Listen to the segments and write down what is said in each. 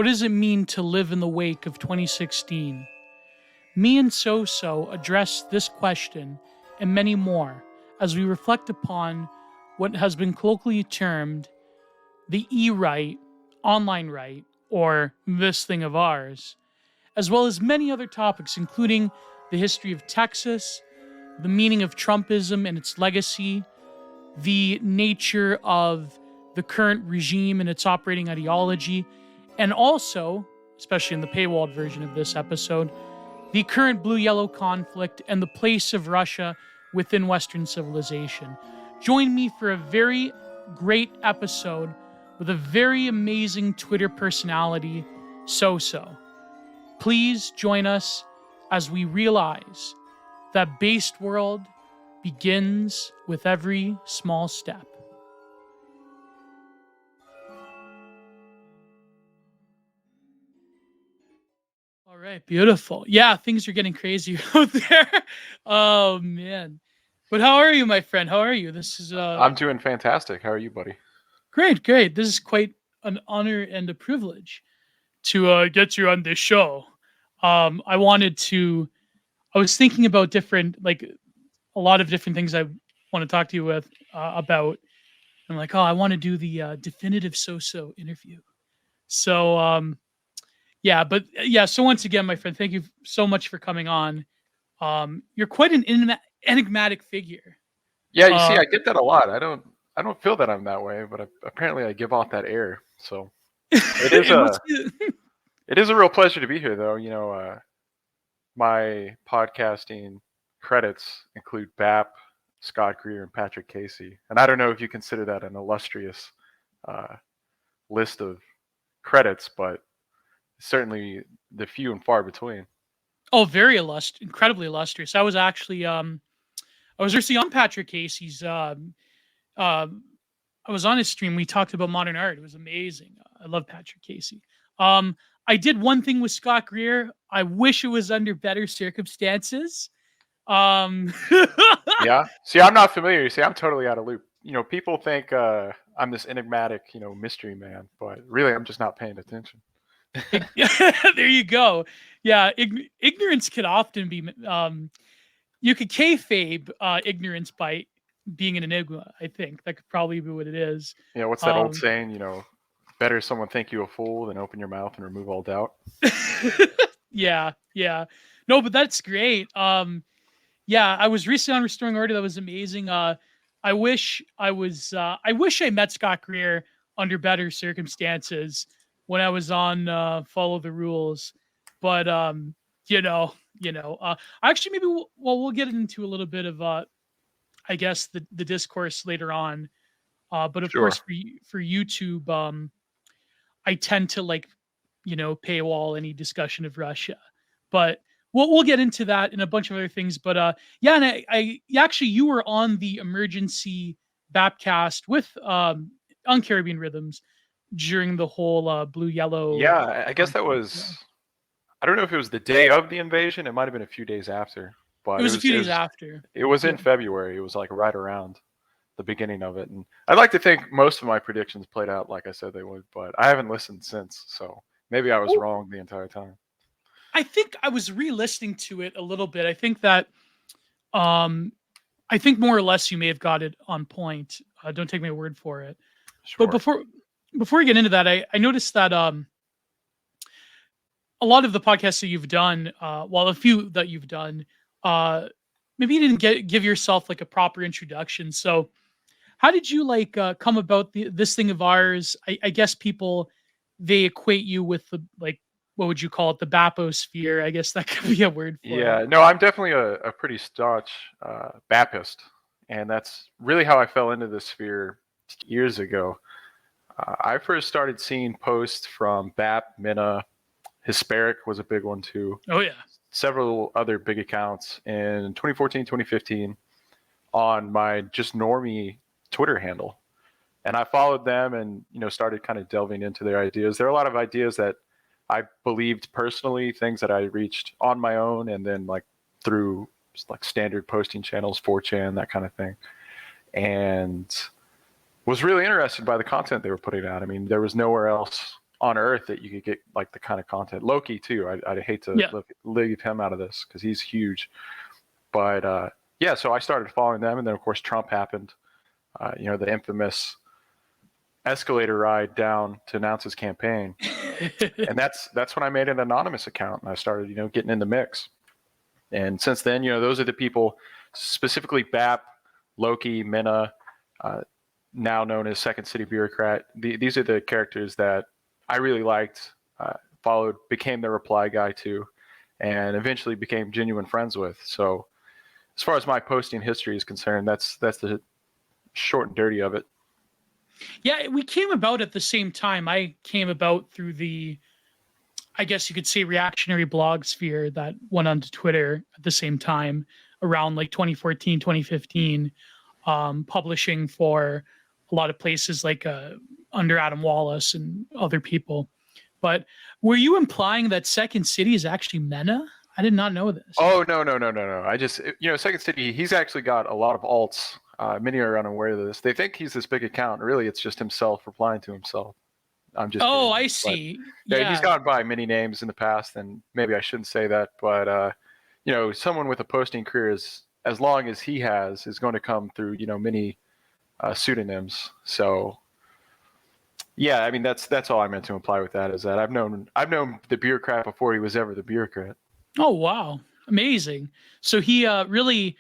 What does it mean to live in the wake of 2016? Me and Soso address this question and many more as we reflect upon what has been colloquially termed the Eright, online right, or this thing of ours, as well as many other topics, including the history of Texas, the meaning of Trumpism and its legacy, the nature of the current regime and its operating ideology, and also, especially in the paywalled version of this episode, the current blue-yellow conflict and the place of Russia within Western civilization. Join me for a very great episode with a very amazing Twitter personality, Soso. Please join us as we realize that Basedworld begins with every small step. All right, beautiful. Yeah, things are getting crazy out there. Oh man. But how are you, my friend? How are you? This is I'm doing fantastic. How are you, buddy? great, great. This is quite an honor and a privilege to get you on this show. I wanted to I was thinking about different like a lot of different things I want to talk to you with about. I'm like, oh, I want to do the definitive so-so interview. So yeah, but yeah. So once again, my friend, thank you so much for coming on. You're quite an enigmatic figure. Yeah, you see, Uh, I get that a lot. I don't feel that I'm that way, but apparently I give off that air. So it is it a must be, it is a real pleasure to be here, though. My podcasting credits include BAP, Scott Greer, and Patrick Casey, and I don't know if you consider that an illustrious uh, list of credits, but certainly the few and far between. oh, very incredibly illustrious. I was recently on Patrick Casey's. Um, I was on his stream. We talked about modern art. It was amazing. I love Patrick Casey. Um, I did one thing with Scott Greer. I wish it was under better circumstances. Um, Yeah. See, I'm not familiar. You see, I'm totally out of loop. People think I'm this enigmatic, mystery man, but really, I'm just not paying attention. there you go. Yeah, ignorance can often be. You could kayfabe ignorance by being an enigma. I think that could probably be what it is. What's that old Um, saying? Better someone think you a fool than open your mouth and remove all doubt. yeah, yeah. No, but that's great. Yeah, I was recently on Restoring Order. That was amazing. I wish I was. I wish I met Scott Greer under better circumstances when I was on Follow the Rules. But actually, maybe we'll get into a little bit of I guess the discourse later on. But of course, Sure. for YouTube, I tend to paywall any discussion of Russia. But we'll get into that and a bunch of other things. But yeah, and actually you were on the emergency Bapcast with on Caribbean Rhythms during the whole blue yellow Yeah, I guess that conflict. Yeah. was. I don't know if it was the day of the invasion. It might have been a few days after, It but it was a was few it days was after. it was Yeah. in February. It was like right around the beginning of it, and I'd like to think most of my predictions played out like I said they would, but I haven't listened since, so maybe I was Well, wrong the entire time. I think I was re-listening to it a little bit. I think that um I think more or less you may have got it on point. Don't take my word for it. But Sure. before we get into that, I noticed that a lot of the podcasts that you've done, well, a few that you've done, uh, maybe you didn't give yourself like a proper introduction. So, how did you come about this thing of ours? I guess people they equate you with the what would you call it, the Baposphere? I guess that could be a word for it. Yeah, no, I'm definitely a pretty staunch Baptist, and that's really how I fell into this sphere years ago. I first started seeing posts from BAP, Minna, Hesperic was a big one too, Oh yeah, several other big accounts in 2014, 2015 on my just normie Twitter handle. And I followed them and, started kind of delving into their ideas. There are a lot of ideas that I believed personally, things that I reached on my own and then like through like standard posting channels, 4chan, that kind of thing. And was really interested by the content they were putting out. I mean, there was nowhere else on Earth that you could get like the kind of content. Loki too. I'd hate to leave him out of this because he's huge. But yeah, so I started following them, and then of course Trump happened. The infamous escalator ride down to announce his campaign, and that's when I made an anonymous account and I started getting in the mix. And since then, those are the people, specifically BAP, Loki, Minna, now known as Second City Bureaucrat. These are the characters that I really liked, followed, became the reply guy to, and eventually became genuine friends with. So as far as my posting history is concerned, that's the short and dirty of it. Yeah, we came about at the same time. I came about through the, I guess you could say, reactionary blog sphere that went onto Twitter at the same time around like 2014, 2015, publishing for a lot of places like under Adam Wallace and other people. But were you implying that Second City is actually Mena? I did not know this. Oh, no. I just, Second City, he's actually got a lot of alts. Many are unaware of this. They think he's this big account. Really, it's just himself replying to himself. I'm just kidding. I see. But, yeah, he's gone by many names in the past, and maybe I shouldn't say that. But, someone with a posting career as long as he has is going to come through, many pseudonyms. So, yeah, I mean, that's all I meant to imply with that, is that I've known the bureaucrat before he was ever the bureaucrat. Oh, wow. Amazing. So he really...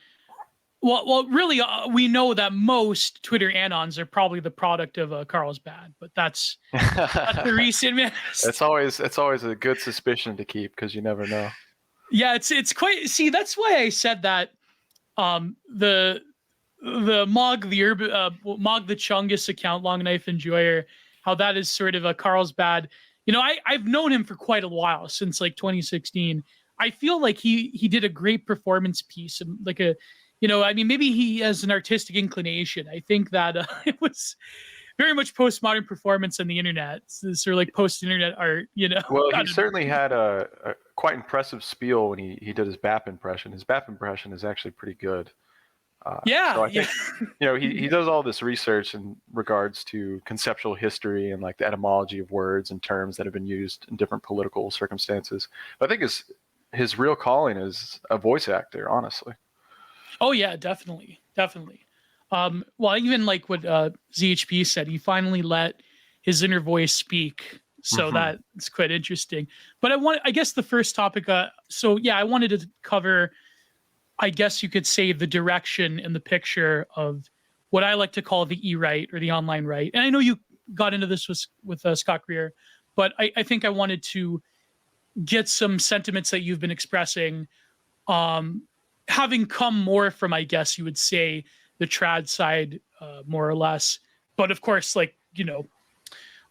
Well, really, we know that most Twitter anons are probably the product of Carlsbad, but that's the recent man. It's always a good suspicion to keep because you never know. Yeah, it's quite. See, that's why I said that. The Mog the Chungus account, Long Knife Enjoyer, how that is sort of a Carlsbad. I've known him for quite a while, since like 2016. I feel like he did a great performance piece, and like a. Maybe he has an artistic inclination. I think that it was very much postmodern performance on the internet. So sort of like post-internet art, Well, he certainly had a quite impressive spiel when he did his BAP impression. His BAP impression is actually pretty good. So I think, he does all this research in regards to conceptual history and like the etymology of words and terms that have been used in different political circumstances. But I think his real calling is a voice actor, honestly. Oh yeah, definitely. Well, even like what ZHP said, he finally let his inner voice speak. So that's quite interesting. But I guess the first topic. I wanted to cover, I guess you could say, the direction and the picture of what I like to call the e-right, or the online right. And I know you got into this with Scott Greer, but I think I wanted to get some sentiments that you've been expressing, having come more from, I guess you would say, the trad side, more or less. But of course, like, a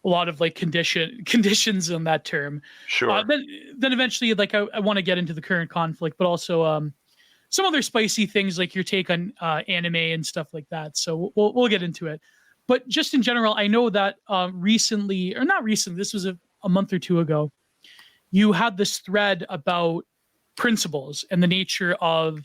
lot of like conditions in that term. Sure. Then eventually, like, I want to get into the current conflict, but also some other spicy things, like your take on anime and stuff like that. So we'll get into it. But just in general, I know that recently, or not recently, this was a month or two ago, you had this thread about principles and the nature of,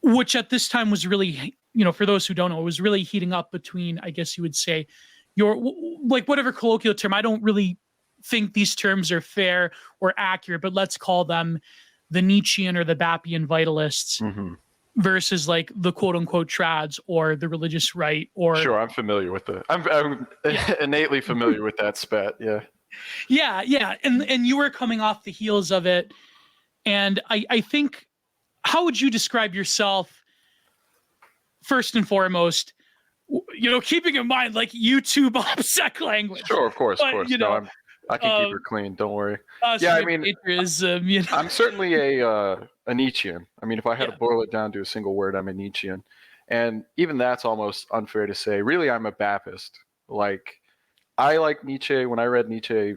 which at this time was really, for those who don't know, it was really heating up between, I guess you would say, your, like, whatever colloquial term. I don't really think these terms are fair or accurate, but let's call them the Nietzschean or the Bappian vitalists versus like the quote unquote trads or the religious right. Or sure, I'm familiar with I'm innately familiar with that spat. Yeah. And you were coming off the heels of it. And I think, how would you describe yourself, first and foremost, keeping in mind like YouTube obsec language? Sure, of course. I can keep her clean. Don't worry. I mean, I'm certainly a Nietzschean. I mean, if I had to boil it down to a single word, I'm a Nietzschean. And even that's almost unfair to say. Really, I'm a Baptist. Like, I like Nietzsche. When I read Nietzsche,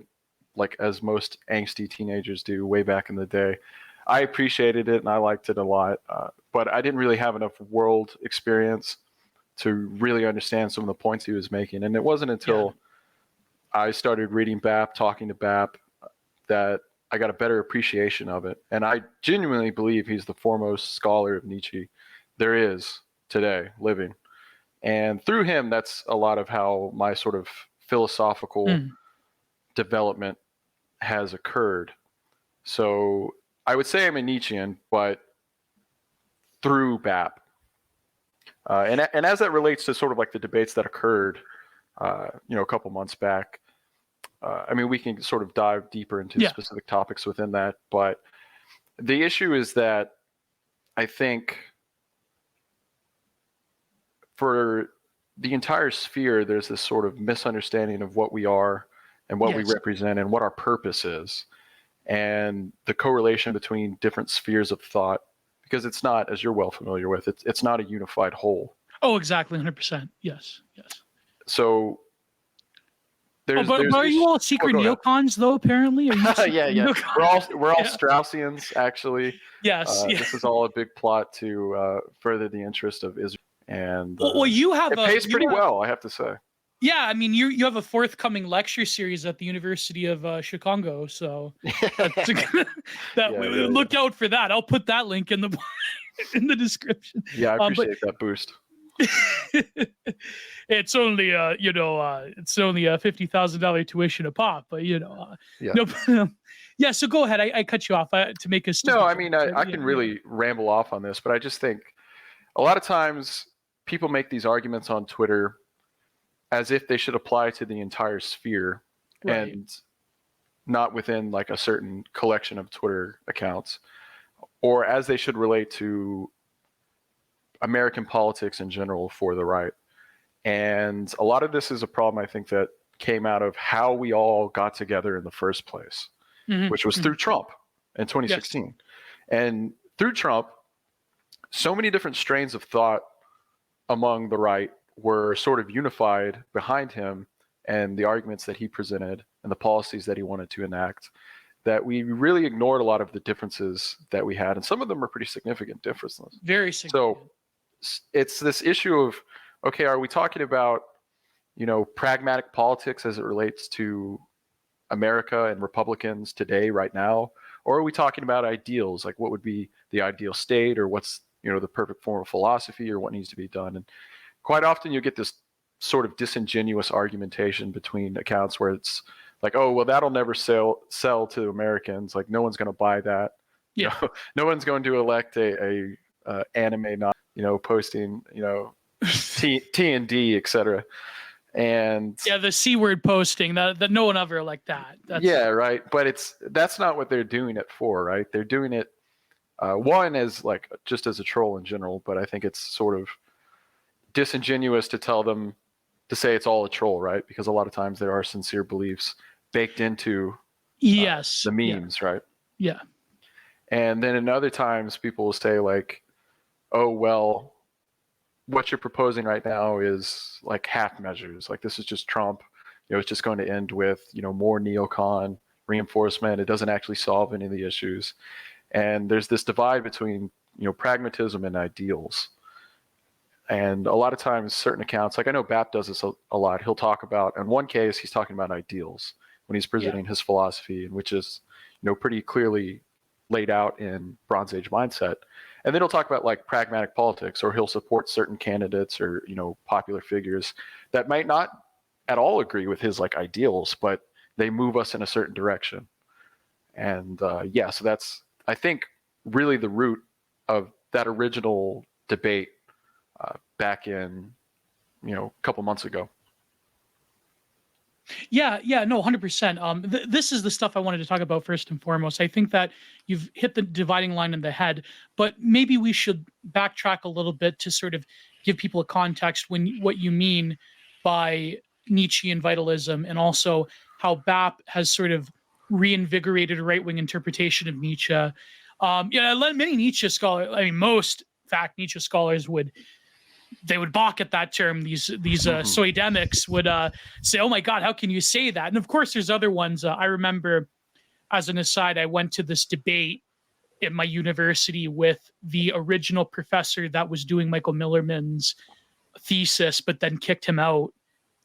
like as most angsty teenagers do way back in the day, I appreciated it and I liked it a lot. But I didn't really have enough world experience to really understand some of the points he was making. And it wasn't until I started reading BAP, talking to BAP, that I got a better appreciation of it. And I genuinely believe he's the foremost scholar of Nietzsche there is today living. And through him, that's a lot of how my sort of philosophical development has occurred. So I would say I'm a Nietzschean, but through BAP. And as that relates to sort of like the debates that occurred, a couple months back, I mean, we can sort of dive deeper into specific topics within that. But the issue is that I think for the entire sphere, there's this sort of misunderstanding of what we are and what we represent and what our purpose is, and the correlation between different spheres of thought, because it's not, as you're well familiar with, it's not a unified whole. Oh, exactly, 100%. Yes. So there's, but are you all secret neocons though? Apparently, are you yeah. We're all Straussians, actually. Yes. This is all a big plot to further the interest of Israel, and well, you have it pays pretty well, I have to say. Yeah, I mean, you have a forthcoming lecture series at the University of Chicago, so look out for that. I'll put that link in the description. Yeah, I appreciate that boost. It's only it's only a $50,000 tuition a pop, but So go ahead. I cut you off to make a no. I mean, I can really ramble off on this, but I just think a lot of times people make these arguments on Twitter as if they should apply to the entire sphere, and not within like a certain collection of Twitter accounts, or as they should relate to American politics in general for the right. And a lot of this is a problem, I think, that came out of how we all got together in the first place, which was through Trump in 2016. Yes. And through Trump, so many different strains of thought among the right were sort of unified behind him and the arguments that he presented and the policies that he wanted to enact, that we really ignored a lot of the differences that we had. And some of them are pretty significant differences. Very significant. So it's this issue of, okay, are we talking about, pragmatic politics as it relates to America and Republicans today, right now? Or are we talking about ideals, like what would be the ideal state, or what's, the perfect form of philosophy, or what needs to be done? And quite often you get this sort of disingenuous argumentation between accounts where it's like, oh, well, that'll never sell to Americans. Like, no one's going to buy that. Yeah. No one's going to elect a anime, not, posting, T&D, et cetera. And the C word posting that no one ever like that. Right. But that's not what they're doing it for, right? They're doing it, one, as like just as a troll in general, but I think it's sort of disingenuous to say it's all a troll, right? Because a lot of times there are sincere beliefs baked into the memes, right? Yeah. And then in other times people will say like, oh, well, what you're proposing right now is like half measures. Like, this is just Trump. It's just going to end with, more neocon reinforcement. It doesn't actually solve any of the issues. And there's this divide between, pragmatism and ideals. And a lot of times certain accounts, like I know BAP does this a lot. He'll talk about, in one case, he's talking about ideals when he's presenting his philosophy, which is, pretty clearly laid out in Bronze Age mindset. And then he'll talk about like pragmatic politics, or he'll support certain candidates or, popular figures that might not at all agree with his like ideals, but they move us in a certain direction. And so that's, I think, really the root of that original debate back in, a couple months ago. No, 100%. This is the stuff I wanted to talk about first and foremost. I think that you've hit the dividing line in the head, but maybe we should backtrack a little bit to sort of give people a context what you mean by Nietzschean vitalism, and also how BAP has sort of reinvigorated a right-wing interpretation of Nietzsche. Many Nietzsche scholars, most Nietzsche scholars would balk at that term. These soidemics would say, oh my God, how can you say that? And of course there's other ones. I remember, as an aside, I went to this debate at my university with the original professor that was doing Michael Millerman's thesis, but then kicked him out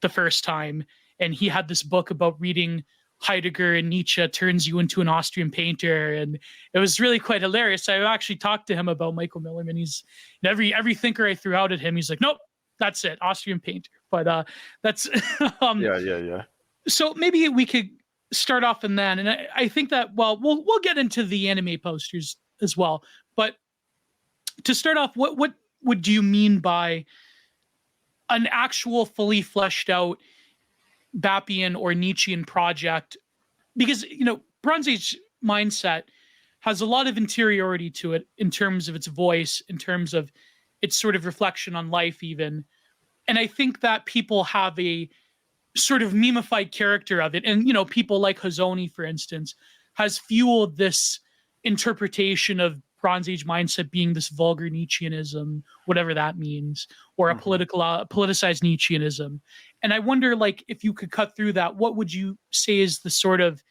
the first time. And he had this book about reading Heidegger and Nietzsche turns you into an Austrian painter, and it was really quite hilarious. I actually talked to him about Michael Millerman. He's every thinker I threw out at him, he's like, nope, that's it, Austrian painter. But that's yeah. So maybe we could start off and then, and I think that, well, we'll get into the anime posters as well, but to start off, what would you mean by an actual fully fleshed out Bappian or Nietzschean project? Because, Bronze Age mindset has a lot of interiority to it in terms of its voice, in terms of its sort of reflection on life, even. And I think that people have a sort of memeified character of it. And, people like Hazoni, for instance, has fueled this interpretation of Bronze Age mindset being this vulgar Nietzscheanism, whatever that means, or a politicized Nietzscheanism. And I wonder, like, if you could cut through that, what would you say is the sort of,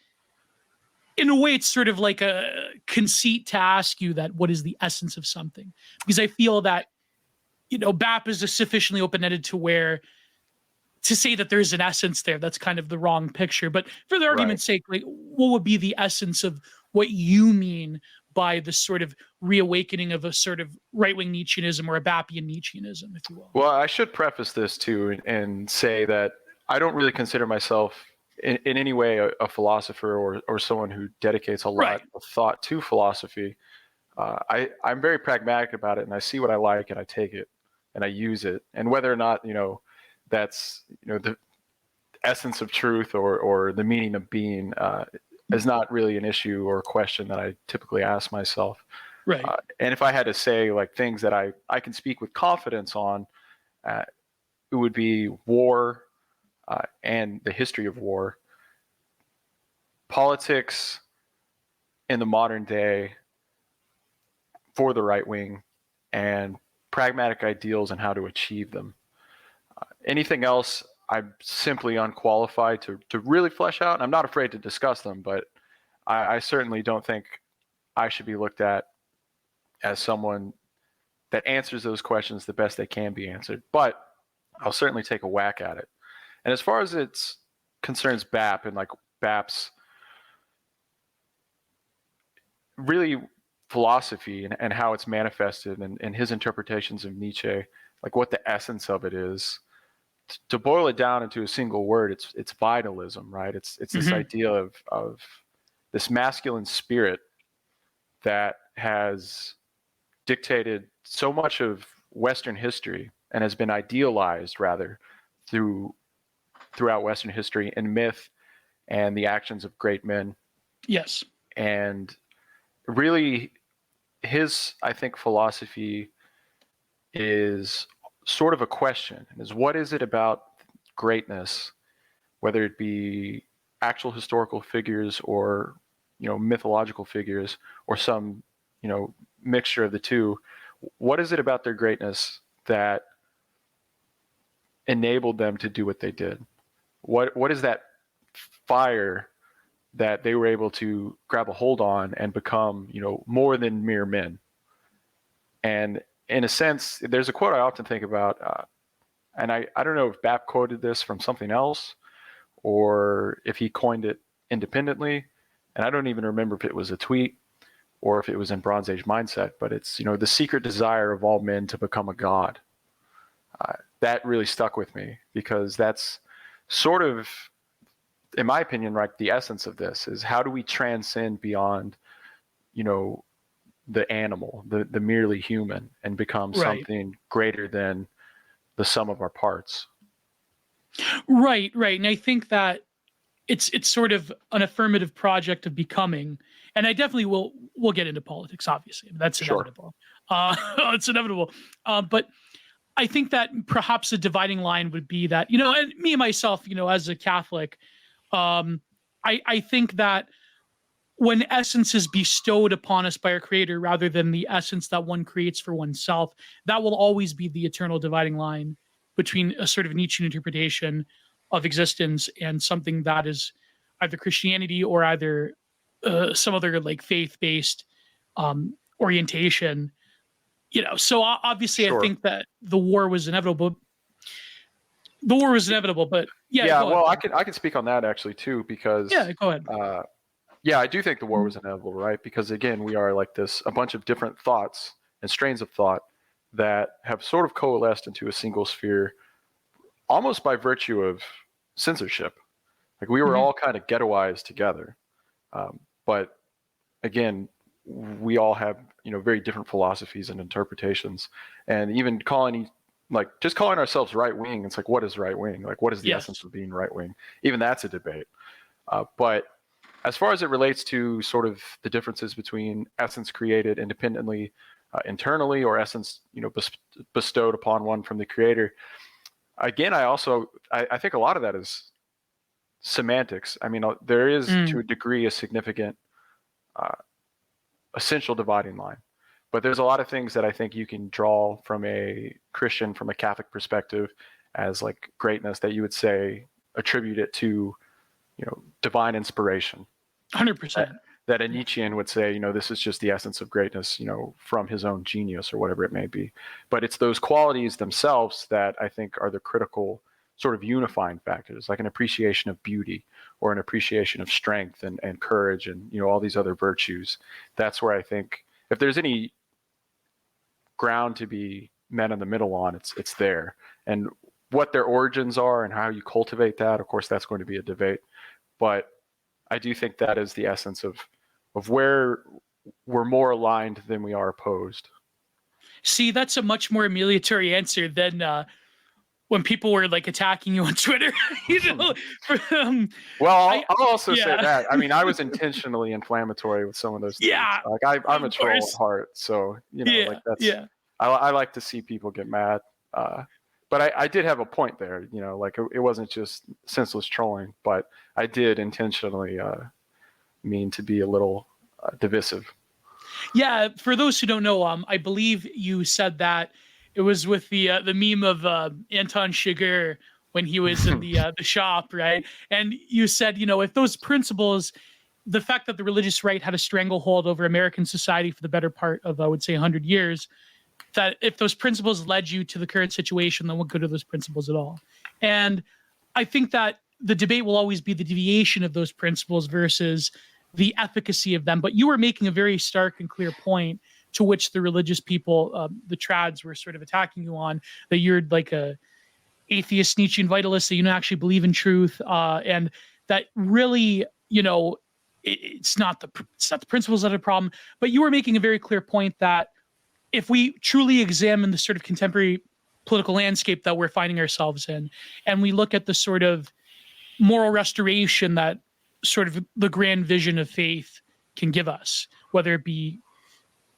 in a way, it's sort of like a conceit to ask you that what is the essence of something? Because I feel that, BAP is a sufficiently open-ended to where to say that there's an essence there, that's kind of the wrong picture. But for the argument's sake, like, what would be the essence of what you mean by the sort of reawakening of a sort of right-wing Nietzscheanism or a Bappian Nietzscheanism, if you will? Well, I should preface this too and say that I don't really consider myself in any way a philosopher or someone who dedicates a lot of thought to philosophy. I'm very pragmatic about it, and I see what I like and I take it and I use it. And whether or not, that's, the essence of truth or the meaning of being is not really an issue or a question that I typically ask myself. Right. And if I had to say like things that I can speak with confidence on, it would be war and the history of war, politics in the modern day for the right wing, and pragmatic ideals and how to achieve them. Anything else, I'm simply unqualified to really flesh out. I'm not afraid to discuss them, but I certainly don't think I should be looked at as someone that answers those questions the best they can be answered. But I'll certainly take a whack at it. And as far as it concerns BAP and like BAP's really philosophy and how it's manifested and his interpretations of Nietzsche, like what the essence of it is, to boil it down into a single word, it's vitalism, right? It's this idea of this masculine spirit that has dictated so much of Western history and has been idealized rather throughout Western history in myth and the actions of great men. Yes. And really his, I think, philosophy is sort of a question, is what is it about greatness, whether it be actual historical figures or mythological figures or some mixture of the two, what is it about their greatness that enabled them to do what they did? What is that fire that they were able to grab a hold on and become more than mere men? And in a sense, there's a quote I often think about, and I don't know if BAP quoted this from something else or if he coined it independently, and I don't even remember if it was a tweet or if it was in Bronze Age mindset, but it's, the secret desire of all men to become a god. That really stuck with me because that's sort of, in my opinion, right, the essence of this is how do we transcend beyond, the animal, the merely human, and become something greater than the sum of our parts. Right. And I think that it's sort of an affirmative project of becoming, and I definitely we'll get into politics, obviously. That's inevitable. It's inevitable. But I think that perhaps the dividing line would be that, and me and myself, as a Catholic, I think that when essence is bestowed upon us by our creator rather than the essence that one creates for oneself, that will always be the eternal dividing line between a sort of Nietzschean interpretation of existence and something that is either Christianity or either some other like faith-based orientation. So obviously I think that the war was inevitable. But well, I can speak on that actually too, because go ahead. I do think the war was inevitable, right? Because again, we are like a bunch of different thoughts and strains of thought that have sort of coalesced into a single sphere, almost by virtue of censorship. Like we were Mhm. all kind of ghettoized together. But again, we all have, very different philosophies and interpretations, and even just calling ourselves right wing. It's like, what is right wing? Like, what is the essence Yes. of being right wing? Even that's a debate. But as far as it relates to sort of the differences between essence created independently, internally, or essence, bestowed upon one from the creator, again, I think a lot of that is semantics. I mean, there is to Mm. a degree a significant uh, essential dividing line, but there's a lot of things that I think you can draw from a Christian, from a Catholic perspective, as like greatness, that you would say attribute it to, divine inspiration. That, 100%. that a Yeah. Nietzschean would say, this is just the essence of greatness, from his own genius or whatever it may be. But it's those qualities themselves that I think are the critical sort of unifying factors, like an appreciation of beauty or an appreciation of strength and courage and, all these other virtues. That's where I think if there's any ground to be met in the middle on, it's there. And what their origins are and how you cultivate that, of course, that's going to be a debate. But I do think that is the essence of where we're more aligned than we are opposed. See, that's a much more amelioratory answer than when people were like attacking you on Twitter. you know, um, Well, I I'll also say yeah, that. I mean, I was intentionally inflammatory with some of those tweets. yeah, Like I'm a of troll at course, heart, so like yeah, that's. yeah. I like to see people get mad, but I did have a point there. Like it wasn't just senseless trolling, but I did intentionally mean to be a little divisive. Yeah, for those who don't know, I believe you said that it was with the meme of Anton Chigurh when he was in the shop, right? And you said, if those principles, the fact that the religious right had a stranglehold over American society for the better part of, I would say, 100 years, that if those principles led you to the current situation, then what good are those principles at all? And I think that the debate will always be the deviation of those principles versus the efficacy of them. But you were making a very stark and clear point to which the religious people, the trads, were sort of attacking you on, that you're like a atheist Nietzschean vitalist, that you don't actually believe in truth, and that really, it's not the principles that are the problem. But you were making a very clear point that if we truly examine the sort of contemporary political landscape that we're finding ourselves in, and we look at the sort of moral restoration that sort of the grand vision of faith can give us, whether it be,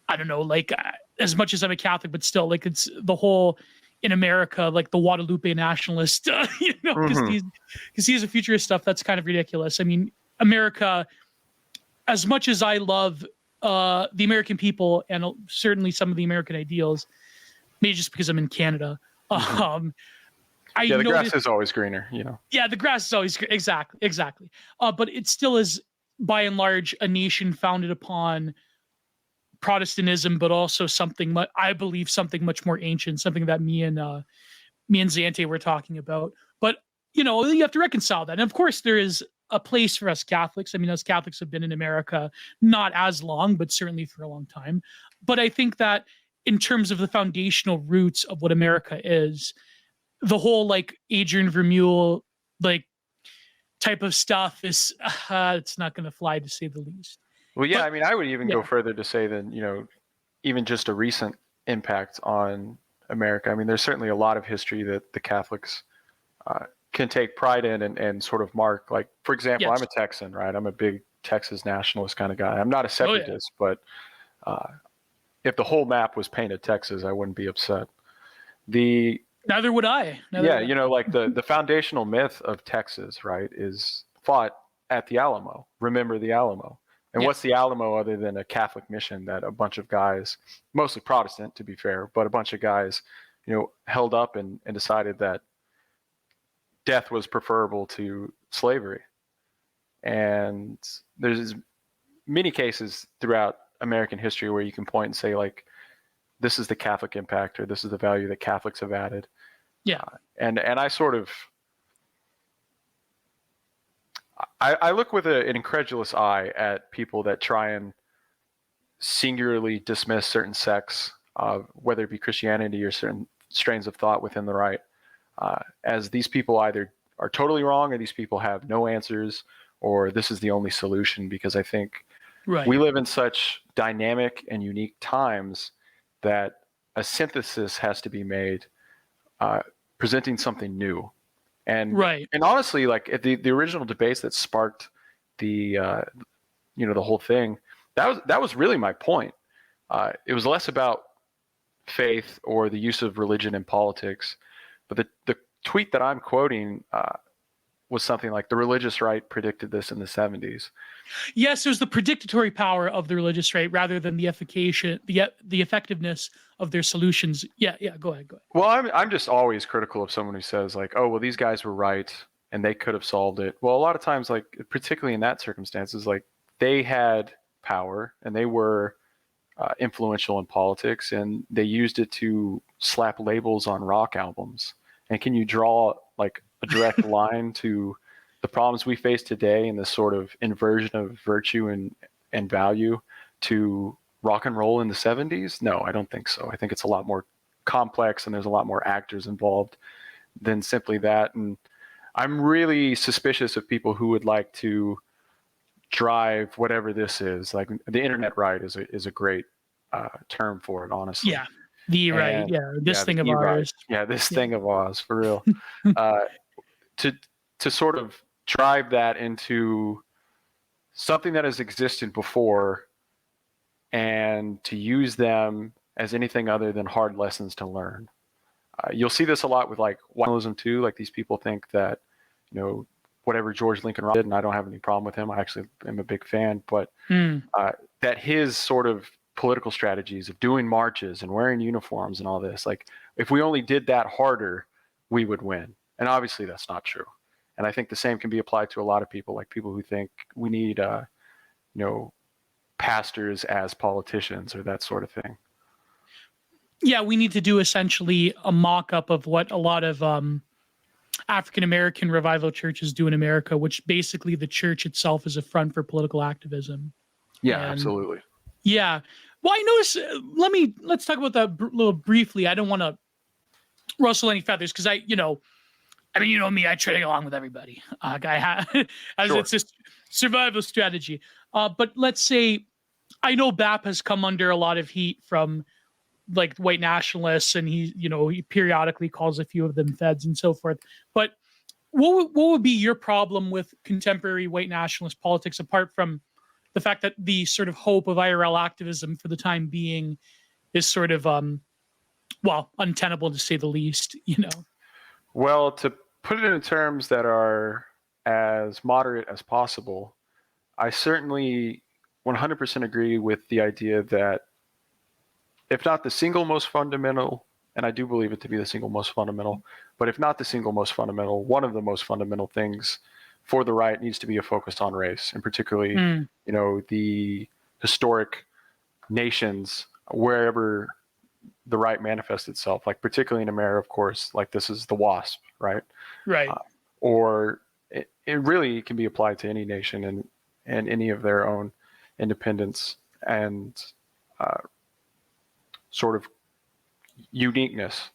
I don't know, like as much as I'm a Catholic, but still, like it's the whole in America, like the Guadalupe nationalist, because Hmm. he's a futurist stuff that's kind of ridiculous. I mean, America, as much as I love the American people and certainly some of the American ideals, maybe just because I'm in Canada, Hmm. um, I Yeah, the grass noticed, is always greener. yeah, the grass is always exactly. But it still is, by and large, a nation founded upon Protestantism, but also something I believe something much more ancient, something that me and Zante were talking about. But you have to reconcile that, and of course, there is a place for us Catholics. I mean, us Catholics have been in America not as long, but certainly for a long time. But I think that in terms of the foundational roots of what America is, the whole like Adrian Vermeule like type of stuff is it's not going to fly, to say the least. Well, yeah, But I mean, I would even go yeah, further to say that, even just a recent impact on America. I mean, there's certainly a lot of history that the Catholics can take pride in and sort of mark. Like, for example, I'm yes, a Texan, right? I'm a big Texas nationalist kind of guy. I'm not a oh yeah, separatist, but uh, if the whole map was painted Texas, I wouldn't be upset. The neither would I. Neither Yeah, would I. like the foundational myth of Texas, right, is fought at the Alamo. Remember the Alamo. And Yeah, what's the Alamo other than a Catholic mission that a bunch of guys, mostly Protestant to be fair, but a bunch of guys, held up and decided that death was preferable to slavery. And there's many cases throughout American history where you can point and say, like, this is the Catholic impact or this is the value that Catholics have added. yeah, And I sort of I look with an incredulous eye at people that try and singularly dismiss certain sects, whether it be Christianity or certain strains of thought within the right, as these people either are totally wrong, or these people have no answers, or this is the only solution, because I think we Right. live in such dynamic and unique times that a synthesis has to be made, presenting something new. And Right. and honestly, like at the original debates that sparked the the whole thing, that was really my point. It was less about faith or the use of religion in politics, but the tweet that I'm quoting was something like, the religious right predicted this in the 70s. Yes, it was the predictory power of the religious right rather than the efficacious, the effectiveness of their solutions. Yeah, yeah. Go ahead. Go ahead. Well, I'm just always critical of someone who says like, oh, well, these guys were right and they could have solved it. Well, a lot of times, like particularly in that circumstances, like they had power and they were influential in politics, and they used it to slap labels on rock albums. And can you draw like a direct line to the problems we face today and this sort of inversion of virtue and value to rock and roll in the 70s? No, I don't think so. I think it's a lot more complex and there's a lot more actors involved than simply that. And I'm really suspicious of people who would like to drive whatever this is. Like the internet right is a great term for it, honestly. Yeah, the right. And Yeah, yeah, this the thing of e-right. ours. Yeah, this Yeah. thing of Oz, for real. Uh, to to sort of drive that into something that has existed before, and to use them as anything other than hard lessons to learn. You'll see this a lot with like nationalism too. Like these people think that, whatever George Lincoln did, and I don't have any problem with him. I actually am a big fan, but Mm. that his sort of political strategies of doing marches and wearing uniforms and all this, like if we only did that harder, we would win. And obviously that's not true. And I think the same can be applied to a lot of people, like people who think we need, pastors as politicians or that sort of thing. Yeah, we need to do essentially a mock-up of what a lot of African American revival churches do in America, which basically the church itself is a front for political activism. Yeah, And absolutely. yeah, well, I notice. Let's talk about that little briefly. I don't want to rustle any feathers because I mean, you know me, I trade along with everybody. As Sure. it's a survival strategy. But let's say I know BAP has come under a lot of heat from like white nationalists, and he periodically calls a few of them feds and so forth. But what would be your problem with contemporary white nationalist politics, apart from the fact that the sort of hope of IRL activism for the time being is sort of untenable to say the least. Well, to put it in terms that are as moderate as possible, I certainly 100% agree with the idea that, if not the single most fundamental, and I do believe it to be the single most fundamental, but if not the single most fundamental, one of the most fundamental things for the right needs to be a focus on race, and particularly, Mm. the historic nations wherever the right manifests itself, like particularly in America, of course, like this is the WASP, right? Right. Or it really can be applied to any nation and any of their own independence and sort of uniqueness.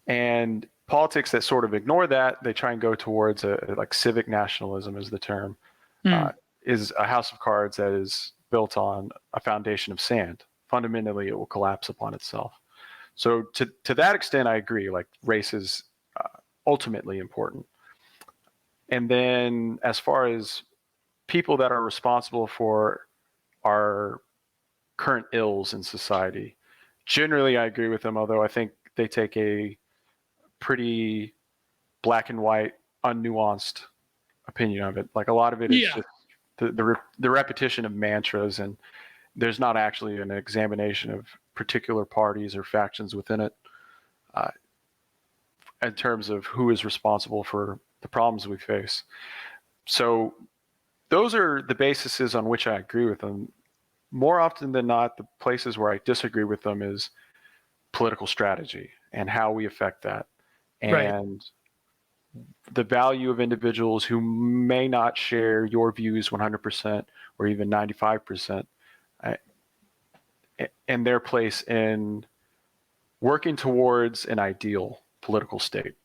And politics that sort of ignore that, they try and go towards like civic nationalism is the term, Mm. is a house of cards that is built on a foundation of sand. Fundamentally, it will collapse upon itself. So to that extent, I agree. Like race is ultimately important. And then as far as people that are responsible for our current ills in society, generally I agree with them, although I think they take a pretty black and white, unnuanced opinion of it. Like a lot of it is Yeah. just the repetition of mantras, and there's not actually an examination of particular parties or factions within it in terms of who is responsible for the problems we face. So those are the bases on which I agree with them. More often than not, the places where I disagree with them is political strategy and how we affect that, Right. and the value of individuals who may not share your views 100% or even 95%, and their place in working towards an ideal political state.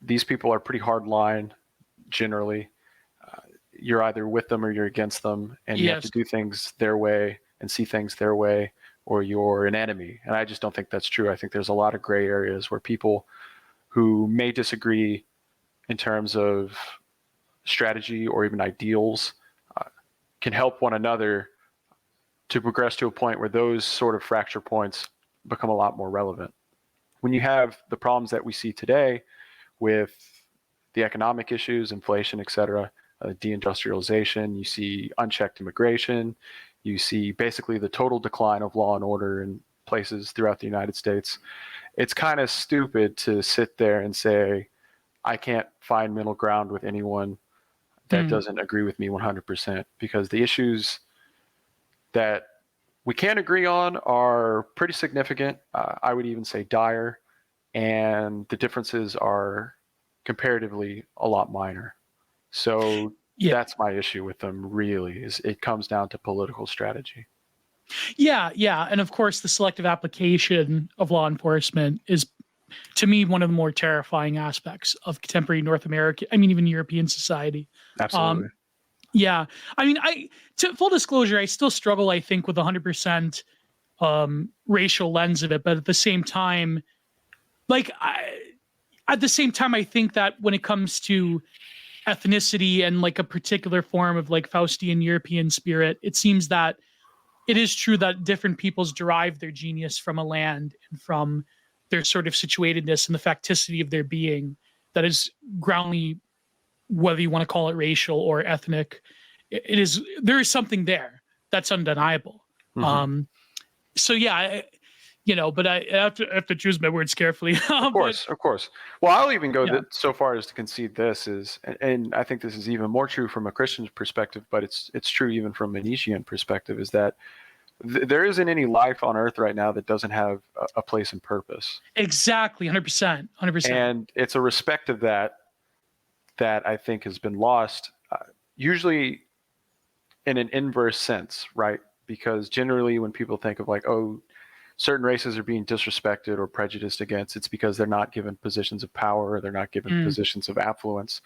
these people are pretty hard line generally. You're either with them or you're against them, and you have to Yes. do things their way and see things their way, or you're an enemy. And I just don't think that's true. I think there's a lot of gray areas where people who may disagree in terms of strategy or even ideals can help one another to progress to a point where those sort of fracture points become a lot more relevant. When you have the problems that we see today with the economic issues, inflation, et cetera, deindustrialization, you see unchecked immigration, you see basically the total decline of law and order in places throughout the United States. It's kind of stupid to sit there and say, I can't find middle ground with anyone that doesn't agree with me 100%, because the issues that we can agree on are pretty significant. I would even say dire, and the differences are comparatively a lot minor. So Yeah. that's my issue with them, really, is it comes down to political strategy. Yeah, yeah. And of course, the selective application of law enforcement is, to me, one of the more terrifying aspects of contemporary North American, I mean, even European society. Absolutely. Yeah. I mean, to full disclosure, I still struggle, I think, with 100% racial lens of it. But at the same time, like, I think that when it comes to ethnicity and like a particular form of like Faustian European spirit, it seems that it is true that different peoples derive their genius from a land and from their sort of situatedness and the facticity of their being that is groundly, whether you want to call it racial or ethnic. It is, there is something there that's undeniable. Mm-hmm. So yeah, but I have to choose my words carefully. Of But course, of course. Well, I'll even go yeah, so far as to concede this is, and I think this is even more true from a Christian perspective, but it's true even from a Nietzschean perspective, is that there isn't any life on Earth right now that doesn't have a place and purpose. exactly, 100%, 100%. And it's a respect of that I think has been lost, usually in an inverse sense, right? Because generally, when people think of like, oh, certain races are being disrespected or prejudiced against, it's because they're not given positions of power or they're not given positions of affluence.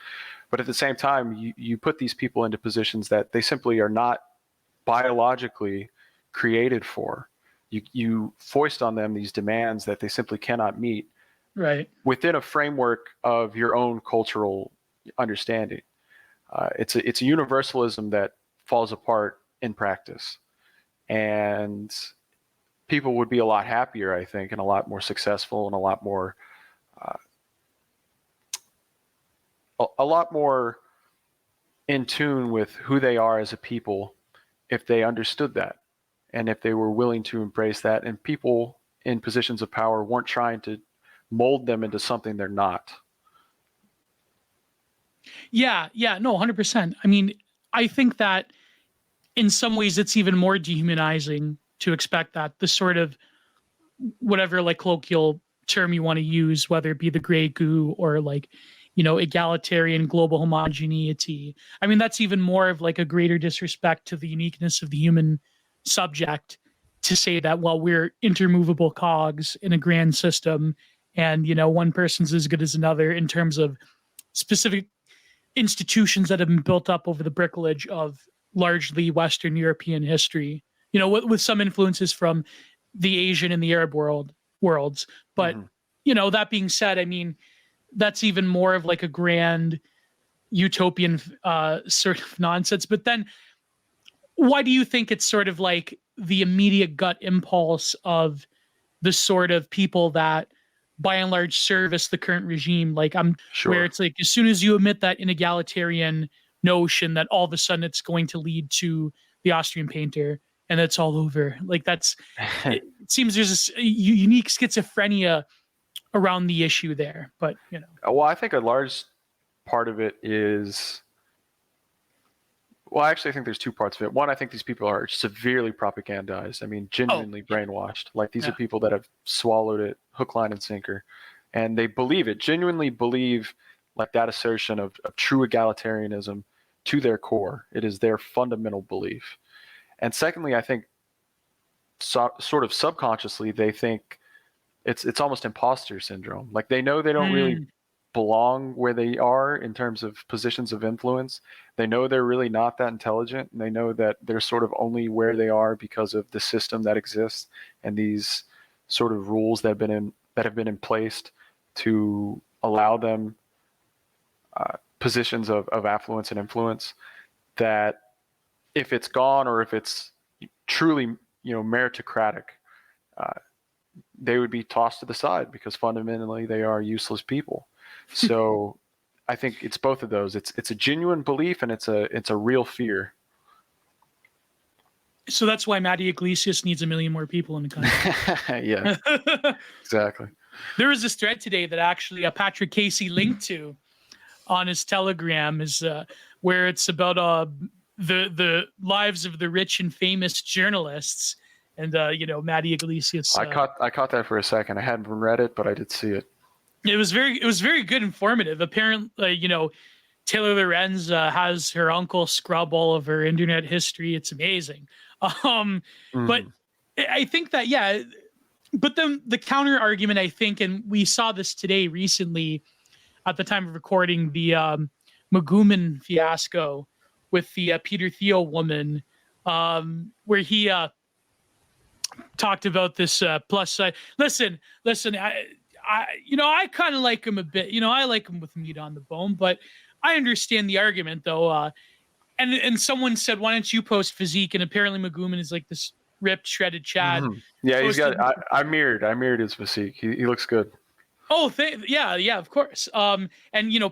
But at the same time, you put these people into positions that they simply are not biologically created for. You foist on them these demands that they simply cannot meet, Right. within a framework of your own cultural understanding. It's a universalism that falls apart in practice, and people would be a lot happier, I think, and a lot more successful and a lot more in tune with who they are as a people if they understood that and if they were willing to embrace that, and people in positions of power weren't trying to mold them into something they're not. Yeah, yeah, no, 100%. I mean, I think that in some ways it's even more dehumanizing to expect that the sort of whatever like colloquial term you want to use, whether it be the gray goo or like, egalitarian global homogeneity. I mean, that's even more of like a greater disrespect to the uniqueness of the human subject to say that, well, we're intermovable cogs in a grand system and, one person's as good as another in terms of specific institutions that have been built up over the bricolage of largely Western European history, with some influences from the Asian and the Arab worlds. But, Mm-hmm. That being said, I mean, that's even more of like a grand utopian sort of nonsense. But then why do you think it's sort of like the immediate gut impulse of the sort of people that by and large service the current regime, like where Sure. it's like as soon as you admit that inegalitarian notion that all of a sudden it's going to lead to the Austrian painter and it's all over. Like it seems there's this unique schizophrenia around the issue there, but Well, I think a large part of it is, well, actually, I think there's two parts of it. One, I think these people are severely propagandized. I mean, genuinely brainwashed. Like, these are yeah, people that have swallowed it hook, line, and sinker. And they believe it, genuinely believe like that assertion of true egalitarianism to their core. It is their fundamental belief. And secondly, I think sort of subconsciously, they think it's almost imposter syndrome. Like, they know they don't really belong where they are in terms of positions of influence. They know they're really not that intelligent, and they know that they're sort of only where they are because of the system that exists and these sort of rules that have been in place to allow them positions of affluence and influence. That if it's gone, or if it's truly meritocratic, they would be tossed to the side because fundamentally they are useless people. So I think it's both of those. It's a genuine belief, and it's a real fear. So that's why Matty Iglesias needs 1 million more people in the country. Yeah, exactly. There was this thread today that actually Patrick Casey linked to on his Telegram, is where it's about the lives of the rich and famous journalists, and Matty Iglesias. I caught that for a second. I hadn't read it, but I did see it. It was very good, informative. Apparently, Taylor Lorenz has her uncle scrub all of her internet history. It's amazing. But I think that, yeah, but then the counter argument, I think, and we saw this today recently at the time of recording, the Maguman fiasco with the Peter Thiel woman, where he talked about this plus side. Listen, I kind of like him a bit. I like him with meat on the bone, but I understand the argument, though. And someone said, "Why don't you post physique?" And apparently, Maguman is like this ripped, shredded Chad. Yeah, he's got. I mirrored his physique. He looks good. Oh, yeah, of course. And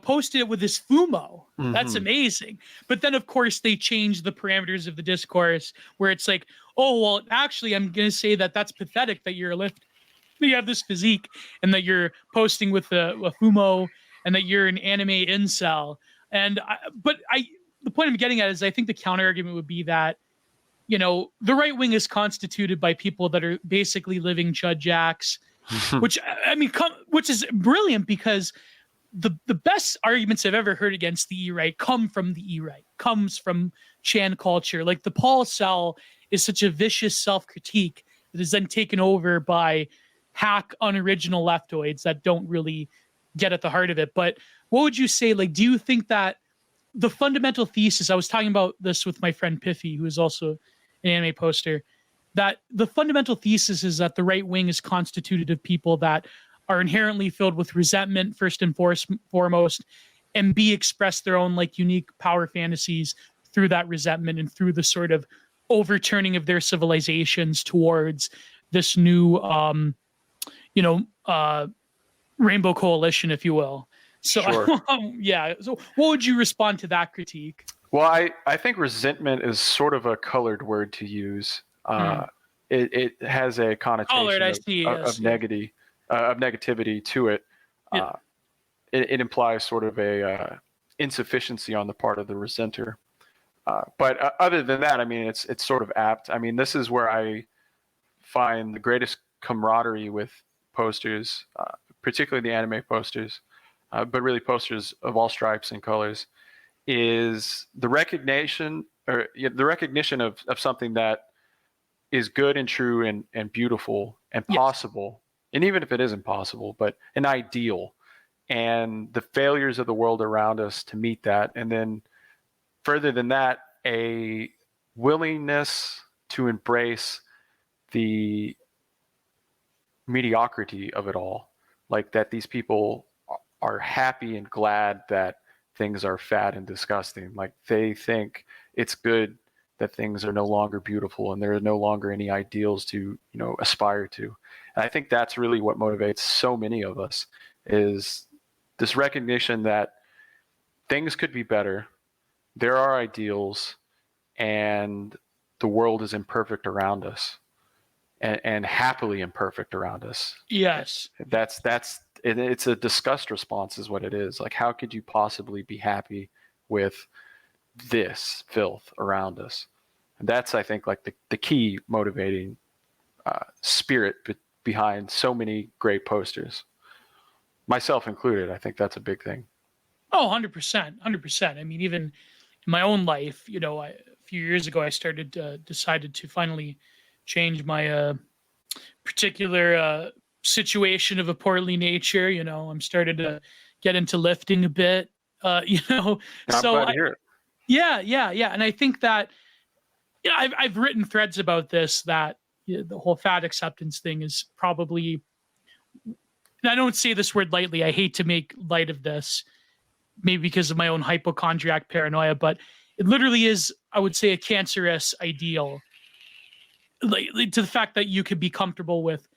posted it with his fumo. That's amazing. But then, of course, they changed the parameters of the discourse, where it's like, oh, well, actually, I'm gonna say that that's pathetic that you're a lift. You have this physique, and that you're posting with a fumo, and that you're an anime incel. And the point I'm getting at is, I think the counter argument would be that, the right wing is constituted by people that are basically living Chud Jacks, which is brilliant, because the best arguments I've ever heard against the E-right come from the E-right, comes from Chan culture. Like the Paul Cell is such a vicious self-critique that is then taken over by hack unoriginal leftoids that don't really get at the heart of it. But what would you say, like, do you think that the fundamental thesis, I was talking about this with my friend Piffy, who is also an anime poster, that the fundamental thesis is that the right wing is constituted of people that are inherently filled with resentment, first and foremost, and express their own like unique power fantasies through that resentment and through the sort of overturning of their civilizations towards this new, rainbow coalition, if you will. So, sure. Yeah. So what would you respond to that critique? Well, I think resentment is sort of a colored word to use. It has a connotation of negativity to it. Yeah. It implies sort of a insufficiency on the part of the resenter. But other than that, I mean, it's sort of apt. I mean, this is where I find the greatest camaraderie with posters, particularly the anime posters, but really posters of all stripes and colors, is the recognition of something that is good and true and beautiful and possible. Yes. And even if it isn't possible, but an ideal, and the failures of the world around us to meet that. And then further than that, a willingness to embrace the mediocrity of it all. Like that these people are happy and glad that things are fat and disgusting. Like they think it's good that things are no longer beautiful and there are no longer any ideals to, aspire to. And I think that's really what motivates so many of us, is this recognition that things could be better. There are ideals, and the world is imperfect around us, and happily imperfect around us. Yes. It's a disgust response is what it is. Like, how could you possibly be happy with this filth around us? And that's, I think, like the key motivating spirit behind so many great posters, myself included. I think that's a big thing. Oh, 100%. I mean, even in my own life, a few years ago, I decided to finally change my particular situation of a portly nature. I'm started to get into lifting a bit. You know, I'm so glad to hear it. yeah, and I think that I've written threads about this, that the whole fat acceptance thing is probably, and I don't say this word lightly. I hate to make light of this, maybe because of my own hypochondriac paranoia, but it literally is, I would say, a cancerous ideal. Like, to the fact that you could be comfortable with,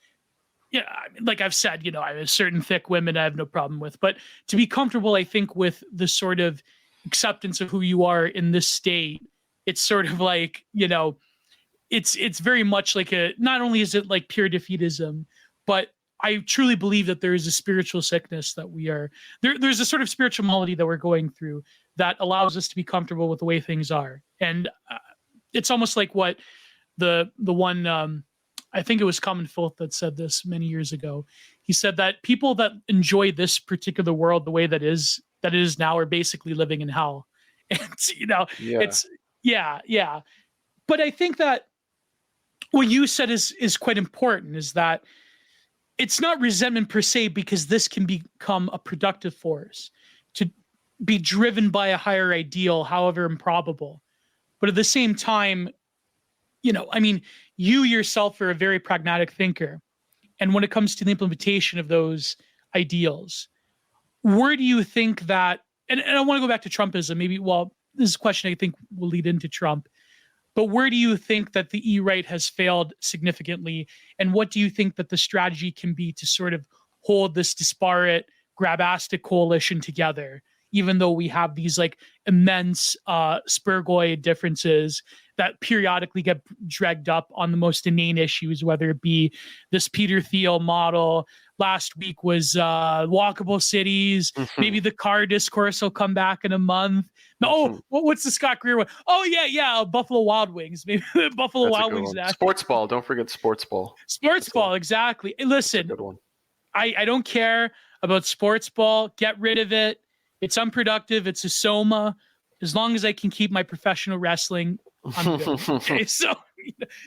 yeah, I mean, like I've said, I have certain thick women I have no problem with, but to be comfortable, I think, with the sort of acceptance of who you are in this state, it's sort of like, it's very much like not only is it like pure defeatism, but I truly believe that there is a spiritual sickness that there's a sort of spiritual malady that we're going through that allows us to be comfortable with the way things are. And it's almost like what the one, I think it was Common Filth that said this many years ago. He said that people that enjoy this particular world the way that it is now are basically living in hell. And Yeah. it's yeah. But I think that what you said is quite important, is that it's not resentment per se, because this can become a productive force to be driven by a higher ideal, however improbable. But at the same time, I mean, you yourself are a very pragmatic thinker. And when it comes to the implementation of those ideals, where do you think that, and I want to go back to Trumpism, maybe, well, this is a question I think will lead into Trump, but where do you think that the E-right has failed significantly? And what do you think that the strategy can be to sort of hold this disparate, grabastic coalition together, even though we have these like immense spurgoid differences that periodically get dragged up on the most inane issues, whether it be this Peter Thiel model. Last week was walkable cities. Maybe the car discourse will come back in a month. No, what's the Scott Greer one? Oh yeah, Buffalo Wild Wings. Maybe Buffalo That's Wild a good Wings. one. Sports ball. Don't forget sports ball. Sports ball, exactly. Hey, listen, Good one. I don't care about sports ball. Get rid of it. It's unproductive. It's a Soma. As long as I can keep my professional wrestling, I'm good. Okay, so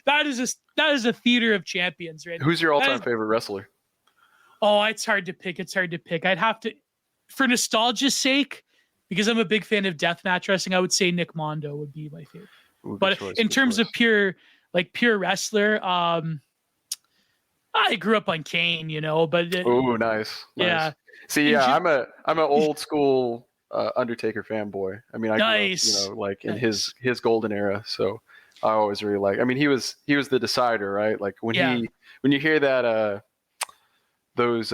that is a theater of champions, right? Who's your all-time favorite wrestler? Oh, it's hard to pick. I'd have to, for nostalgia's sake, because I'm a big fan of deathmatch wrestling, I would say Nick Mondo would be my favorite. Ooh, but choice, in terms of pure wrestler, I grew up on Kane, but oh, nice. Yeah. See, yeah, I'm an old school Undertaker fanboy. I mean, I grew up, like in his golden era. So I always really like. I mean, he was the decider, right? Like when you hear that those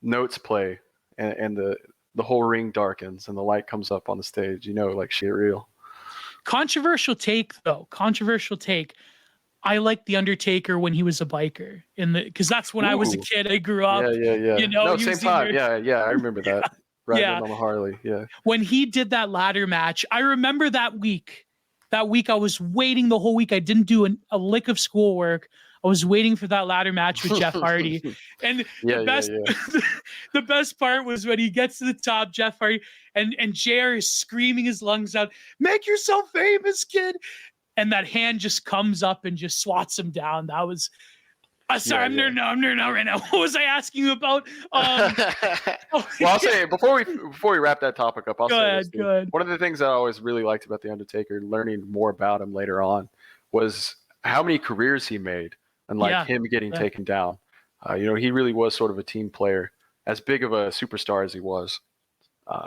notes play and the whole ring darkens and the light comes up on the stage, like shit real. Controversial take, though. I liked the Undertaker when he was a biker, because that's when I was a kid. I grew up. Yeah. No, same time. Yeah. I remember that. Riding on the Harley. Yeah. When he did that ladder match, I remember that week. That week, I was waiting the whole week. I didn't do a lick of schoolwork. I was waiting for that ladder match with Jeff Hardy. And the best part was when he gets to the top, Jeff Hardy, and JR is screaming his lungs out, "Make yourself famous, kid." And that hand just comes up and just swats him down. That was, sorry, I'm nerding out right now. What was I asking you about? Well, I'll say before we wrap that topic up, Go ahead. One of the things I always really liked about the Undertaker, learning more about him later on, was how many careers he made, and him getting taken down. He really was sort of a team player, as big of a superstar as he was,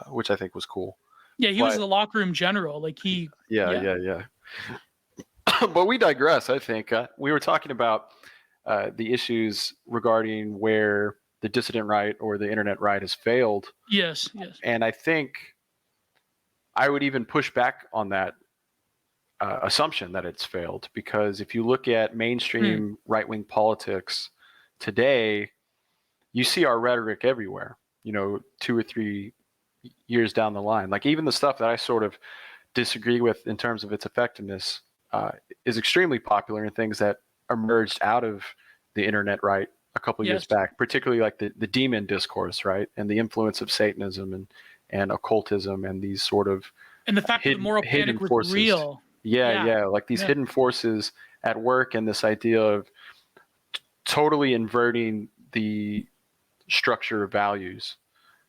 which I think was cool. Yeah, he was the locker room general. Like he. Yeah. But we digress, I think. We were talking about the issues regarding where the dissident right or the internet right has failed. Yes. And I think I would even push back on that assumption that it's failed, because if you look at mainstream right-wing politics today, you see our rhetoric everywhere, 2 or 3 years down the line. Like even the stuff that I sort of disagree with in terms of its effectiveness is extremely popular in things that emerged out of the internet right a couple of years back, particularly like the demon discourse, right? And the influence of Satanism and occultism and these sort of and the fact that the moral panic was real. Yeah. Like these hidden forces at work, and this idea of totally inverting the structure of values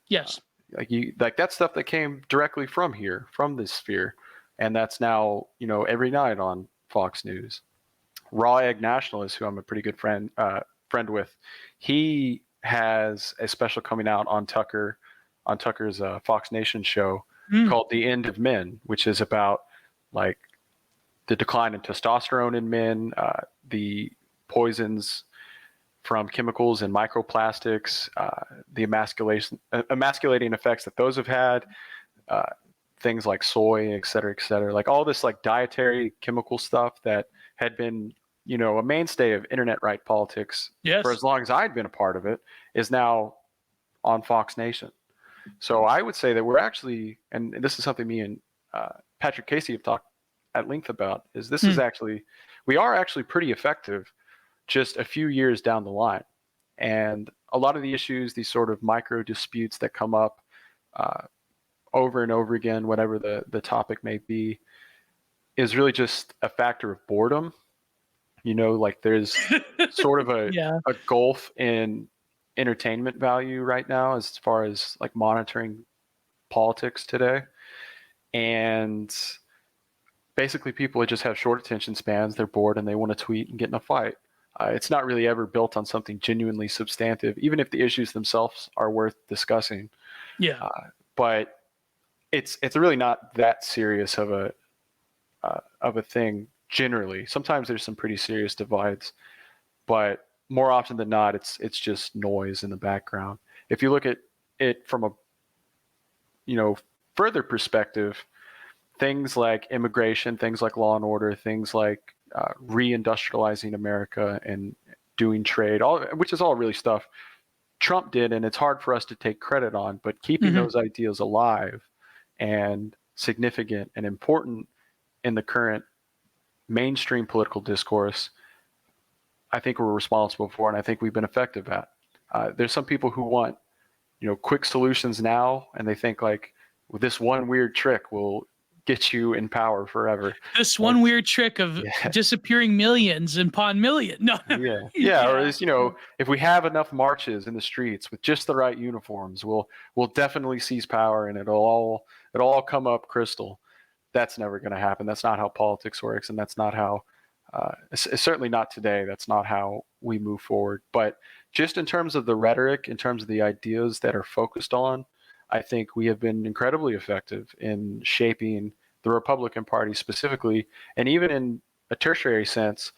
Yes. Like that stuff that came directly from here, from this sphere, and that's now every night on Fox News. Raw Egg Nationalist, who I'm a pretty good friend with, he has a special coming out on Tucker's Fox Nation show called "The End of Men," which is about like the decline in testosterone in men, the poisons from chemicals and microplastics, the emasculating effects that those have had, things like soy, et cetera, like all this like dietary chemical stuff that had been, a mainstay of internet right politics for as long as I'd been a part of it, is now on Fox Nation. So I would say that we're actually, and this is something me and Patrick Casey have talked at length about, is this is actually, we are actually pretty effective just a few years down the line. And a lot of the issues, these sort of micro disputes that come up over and over again, whatever the topic may be, is really just a factor of boredom. Like there's sort of a gulf in entertainment value right now as far as like monitoring politics today. And basically people just have short attention spans. They're bored and they want to tweet and get in a fight. It's not really ever built on something genuinely substantive, even if the issues themselves are worth discussing. Yeah. But it's really not that serious of a thing generally. Sometimes there's some pretty serious divides, but more often than not, it's just noise in the background. If you look at it from a further perspective, things like immigration, things like law and order, things like reindustrializing America and doing trade, which is all really stuff Trump did, and it's hard for us to take credit on, but keeping those ideas alive and significant and important in the current mainstream political discourse, I think we're responsible for, and I think we've been effective at. There's some people who want, quick solutions now, and they think like, well, this one weird trick will get you in power forever. This one weird trick of disappearing millions upon million. No. Or as if we have enough marches in the streets with just the right uniforms, we'll definitely seize power and it'll all come up crystal. That's never going to happen. That's not how politics works, and that's not how. It's certainly not today. That's not how we move forward. But just in terms of the rhetoric, in terms of the ideas that are focused on, I think we have been incredibly effective in shaping the Republican Party specifically, and even in a tertiary sense,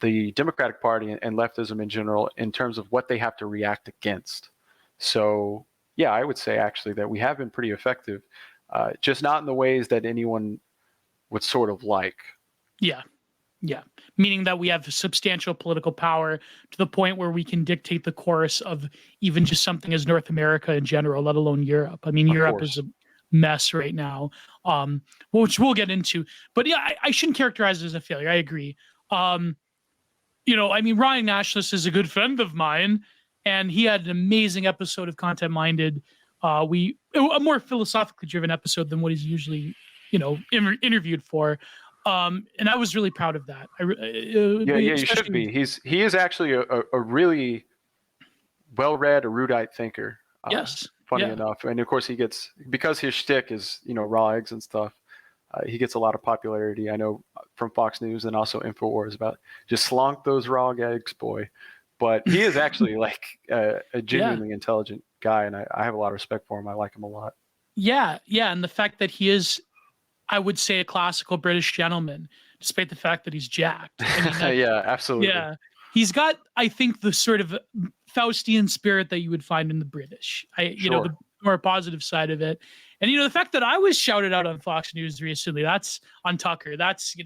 the Democratic Party and leftism in general, in terms of what they have to react against. So, yeah, I would say actually that we have been pretty effective, just not in the ways that anyone would sort of like. Yeah. Meaning that we have substantial political power to the point where we can dictate the course of even just something as North America in general, let alone Europe. I mean, Europe is a mess right now, which we'll get into. But yeah, I shouldn't characterize it as a failure. I agree. I mean, Ryan Nationalist is a good friend of mine, and he had an amazing episode of Content Minded. A more philosophically driven episode than what he's usually, interviewed for. And I was really proud of that. You should be. He is actually a really well-read, erudite thinker. Yes. Funny enough, and of course he gets, because his shtick is raw eggs and stuff. He gets a lot of popularity. I know from Fox News and also InfoWars about just slonk those raw eggs, boy. But he is actually like a genuinely intelligent guy, and I have a lot of respect for him. I like him a lot. Yeah, and the fact that he is, I would say, a classical British gentleman, despite the fact that he's jacked. I mean, yeah, absolutely. Yeah, he's got, I think, the sort of Faustian spirit that you would find in the British. The more positive side of it. And the fact that I was shouted out on Fox News recently, that's on Tucker. That's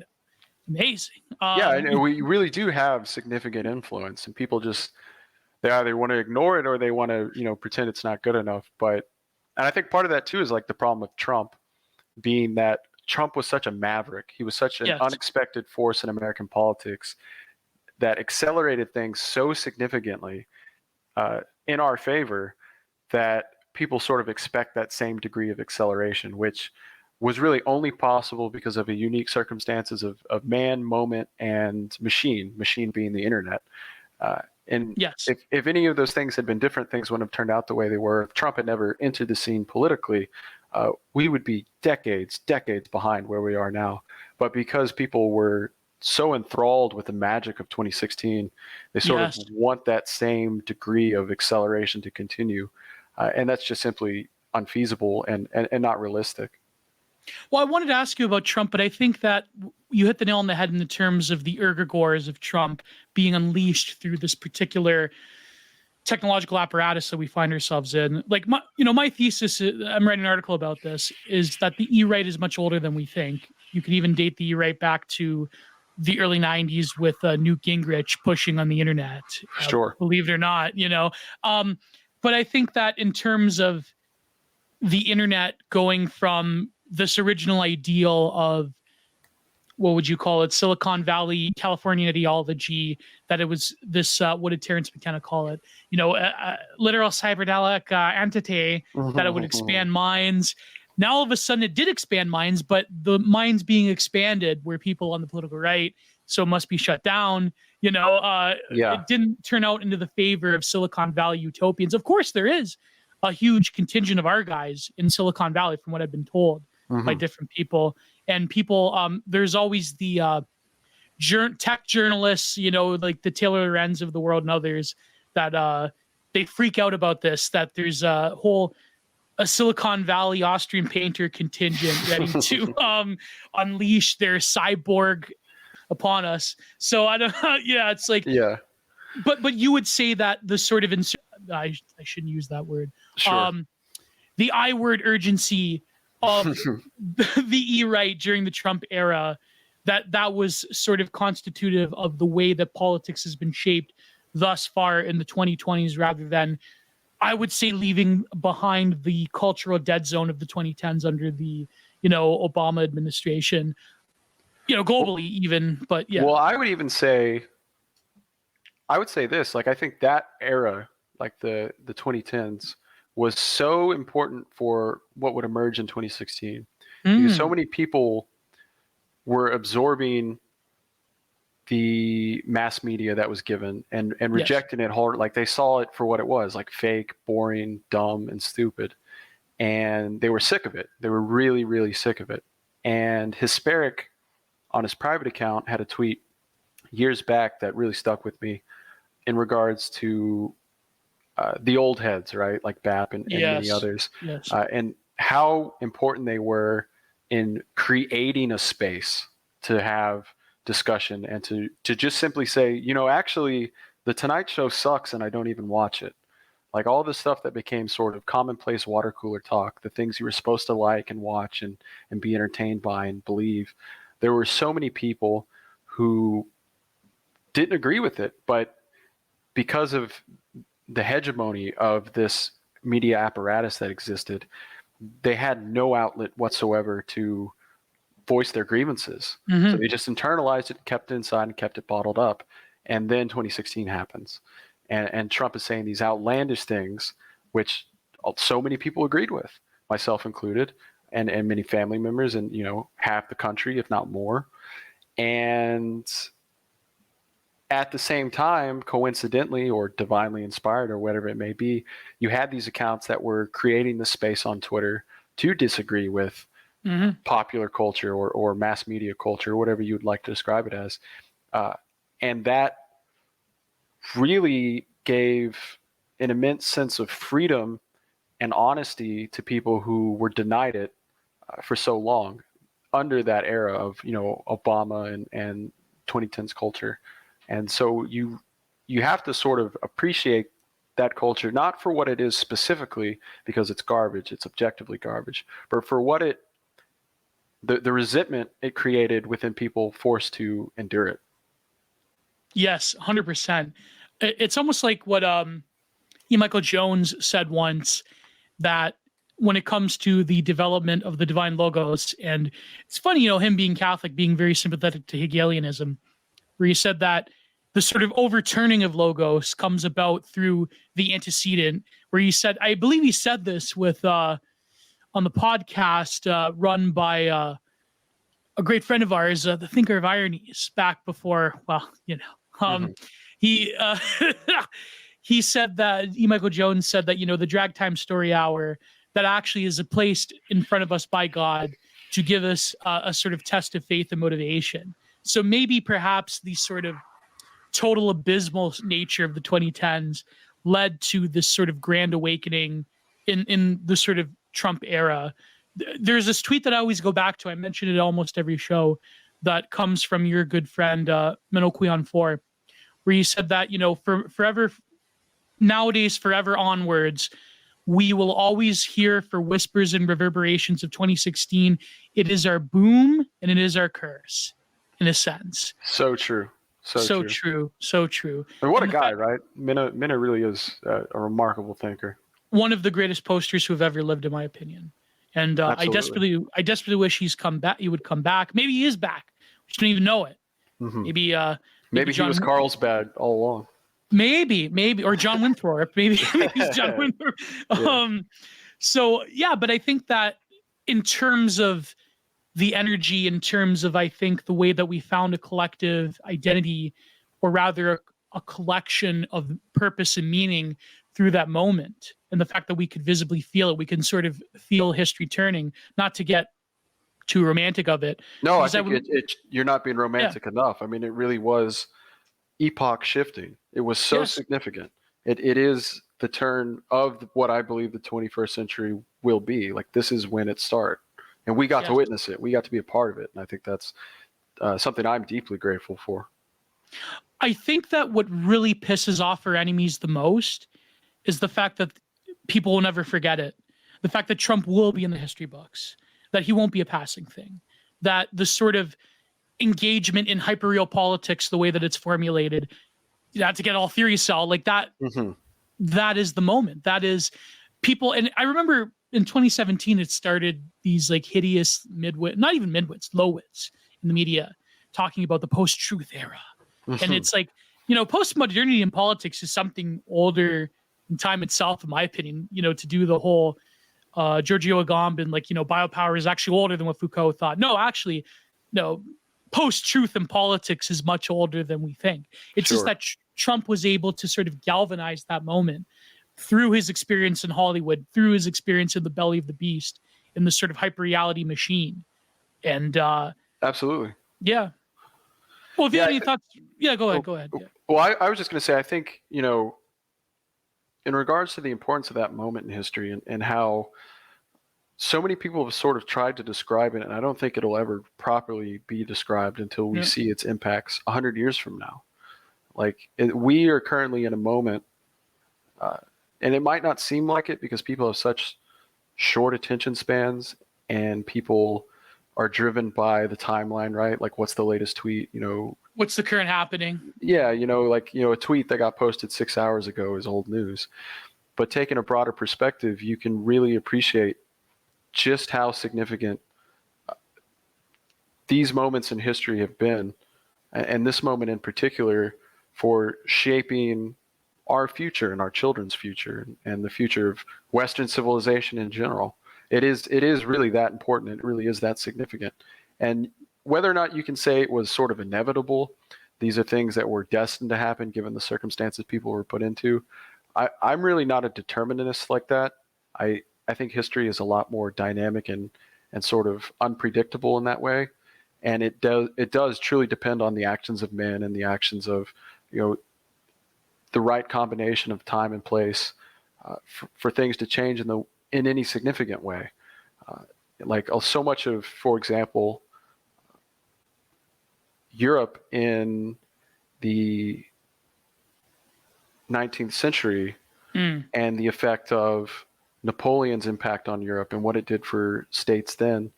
amazing. And we really do have significant influence, and people just, they either want to ignore it or they want to pretend it's not good enough. And I think part of that too is like the problem with Trump, being that Trump was such a maverick. He was such an unexpected force in American politics that accelerated things so significantly in our favor that people sort of expect that same degree of acceleration, which was really only possible because of a unique circumstances of man, moment, and machine being the internet. And Yes. if any of those things had been different, things wouldn't have turned out the way they were. If Trump had never entered the scene politically, we would be decades behind where we are now. But because people were so enthralled with the magic of 2016, they sort of Yes. want that same degree of acceleration to continue. And that's just simply unfeasible and not realistic. Well, I wanted to ask you about Trump, but I think that you hit the nail on the head in the terms of the ergogores of Trump being unleashed through this particular technological apparatus that we find ourselves in. Like my thesis, I'm writing an article about this, is that the E-right is much older than we think. You could even date the E-right back to the early 90s with Newt Gingrich pushing on the internet, Sure. believe it or not, but I think that in terms of the internet going from this original ideal of, what would you call it, Silicon Valley, California ideology, that it was this, what did Terrence McKenna call it? Literal cyberdelic entity, that it would expand minds. Now, all of a sudden, it did expand minds, but the minds being expanded were people on the political right, so must be shut down. Yeah. It didn't turn out into the favor of Silicon Valley utopians. Of course, there is a huge contingent of our guys in Silicon Valley, from what I've been told by different people. And people, there's always the tech journalists, like the Taylor Lorenz of the world and others, that they freak out about this, that there's a Silicon Valley Austrian painter contingent ready to unleash their cyborg upon us. So I don't, yeah, it's like, Yeah. But you would say that the sort of I shouldn't use that word. Sure. The I word urgency of the E-right during the Trump era, that was sort of constitutive of the way that politics has been shaped thus far in the 2020s, rather than, I would say, leaving behind the cultural dead zone of the 2010s under the Obama administration, globally even. But yeah. Well, I would say this, like, I think that era, like the 2010s, was so important for what would emerge in 2016, because so many people were absorbing the mass media that was given and rejecting it hard. Like, they saw it for what it was, like fake, boring, dumb, and stupid. And they were sick of it. They were really, really sick of it. And Hesperic, on his private account, had a tweet years back that really stuck with me in regards to the old heads, right? Like BAP and many others. Yes. And how important they were in creating a space to have discussion and to just simply say, actually, The Tonight Show sucks and I don't even watch it. Like, all the stuff that became sort of commonplace water cooler talk, the things you were supposed to like and watch and be entertained by and believe. There were so many people who didn't agree with it, but because of the hegemony of this media apparatus that existed, they had no outlet whatsoever to voice their grievances. So they just internalized it, kept it inside, and kept it bottled up. And then 2016 happens. And Trump is saying these outlandish things, which so many people agreed with, myself included, and many family members, and half the country, if not more. And at the same time, coincidentally or divinely inspired or whatever it may be, you had these accounts that were creating the space on Twitter to disagree with popular culture or mass media culture, whatever you would like to describe it as. And that really gave an immense sense of freedom and honesty to people who were denied it for so long under that era of, Obama and 2010s culture. And so you have to sort of appreciate that culture, not for what it is specifically, because it's garbage, it's objectively garbage, but for what the resentment it created within people forced to endure it. Yes, 100%. It's almost like what Michael Jones said once, that when it comes to the development of the divine logos, and it's funny, him being Catholic, being very sympathetic to Hegelianism, where he said that the sort of overturning of logos comes about through the antecedent, where he said, I believe he said this with on the podcast run by a great friend of ours, the Thinker of Ironies, back before, he he said that Michael Jones said that the drag time story hour that actually is placed in front of us by God to give us a sort of test of faith and motivation. So maybe perhaps the sort of total abysmal nature of the 2010s led to this sort of grand awakening in the sort of Trump era. There's this tweet that I always go back to. I mention it almost every show, that comes from your good friend Minoquion4, where you said that forever nowadays, forever onwards, we will always hear for whispers and reverberations of 2016. It is our boom and it is our curse, in a sense. So true. So true. So true. And what a guy, right? Minna really is a remarkable thinker. One of the greatest posters who have ever lived, in my opinion. And I desperately wish he's come back. He would come back. Maybe he is back. We just don't even know it. Mm-hmm. Maybe he was Carlsbad all along. Maybe, or John Winthrop. Maybe he's John Winthrop. Yeah. But I think that in terms of the energy, in terms of, I think, the way that we found a collective identity, or rather a collection of purpose and meaning through that moment, and the fact that we could visibly feel it, we can sort of feel history turning, not to get too romantic of it. No, I think you're not being romantic enough. I mean, it really was epoch shifting. It was so significant. It is the turn of what I believe the 21st century will be. Like, this is when it starts. And we got to witness it. We got to be a part of it. And I think that's something I'm deeply grateful for. I think that what really pisses off our enemies the most is the fact that people will never forget it. The fact that Trump will be in the history books, that he won't be a passing thing, that the sort of engagement in hyperreal politics, the way that it's formulated, not to get all theory cell, like that, that is the moment. That is people. And I remember in 2017, it started these like hideous not even midwits, lowwits in the media talking about the post-truth era. And it's like, post-modernity in politics is something older in time itself, in my opinion, to do the whole Giorgio Agamben, like, biopower is actually older than what Foucault thought. No, actually, no, post-truth in politics is much older than we think. It's just that Trump was able to sort of galvanize that moment through his experience in Hollywood, through his experience in the belly of the beast, in the sort of hyper-reality machine. And absolutely. Yeah. Well, if you have any thoughts, go ahead. Yeah. Well, I was just going to say, I think, in regards to the importance of that moment in history and how so many people have sort of tried to describe it, and I don't think it'll ever properly be described until we see its impacts 100 years from now. Like, we are currently in a moment, and it might not seem like it because people have such short attention spans and people are driven by the timeline, right? Like, what's the latest tweet, What's the current happening? Yeah, a tweet that got posted 6 hours ago is old news. But taking a broader perspective, you can really appreciate just how significant these moments in history have been, and this moment in particular, for shaping our future and our children's future and the future of Western civilization in general. It is really that important. It really is that significant. And whether or not you can say it was sort of inevitable, these are things that were destined to happen given the circumstances people were put into. I'm really not a determinist like that. I think history is a lot more dynamic and sort of unpredictable in that way. And it does truly depend on the actions of men and the actions of, the right combination of time and place for things to change in any significant way. Like so much of, for example, Europe in the 19th century and the effect of Napoleon's impact on Europe and what it did for states then.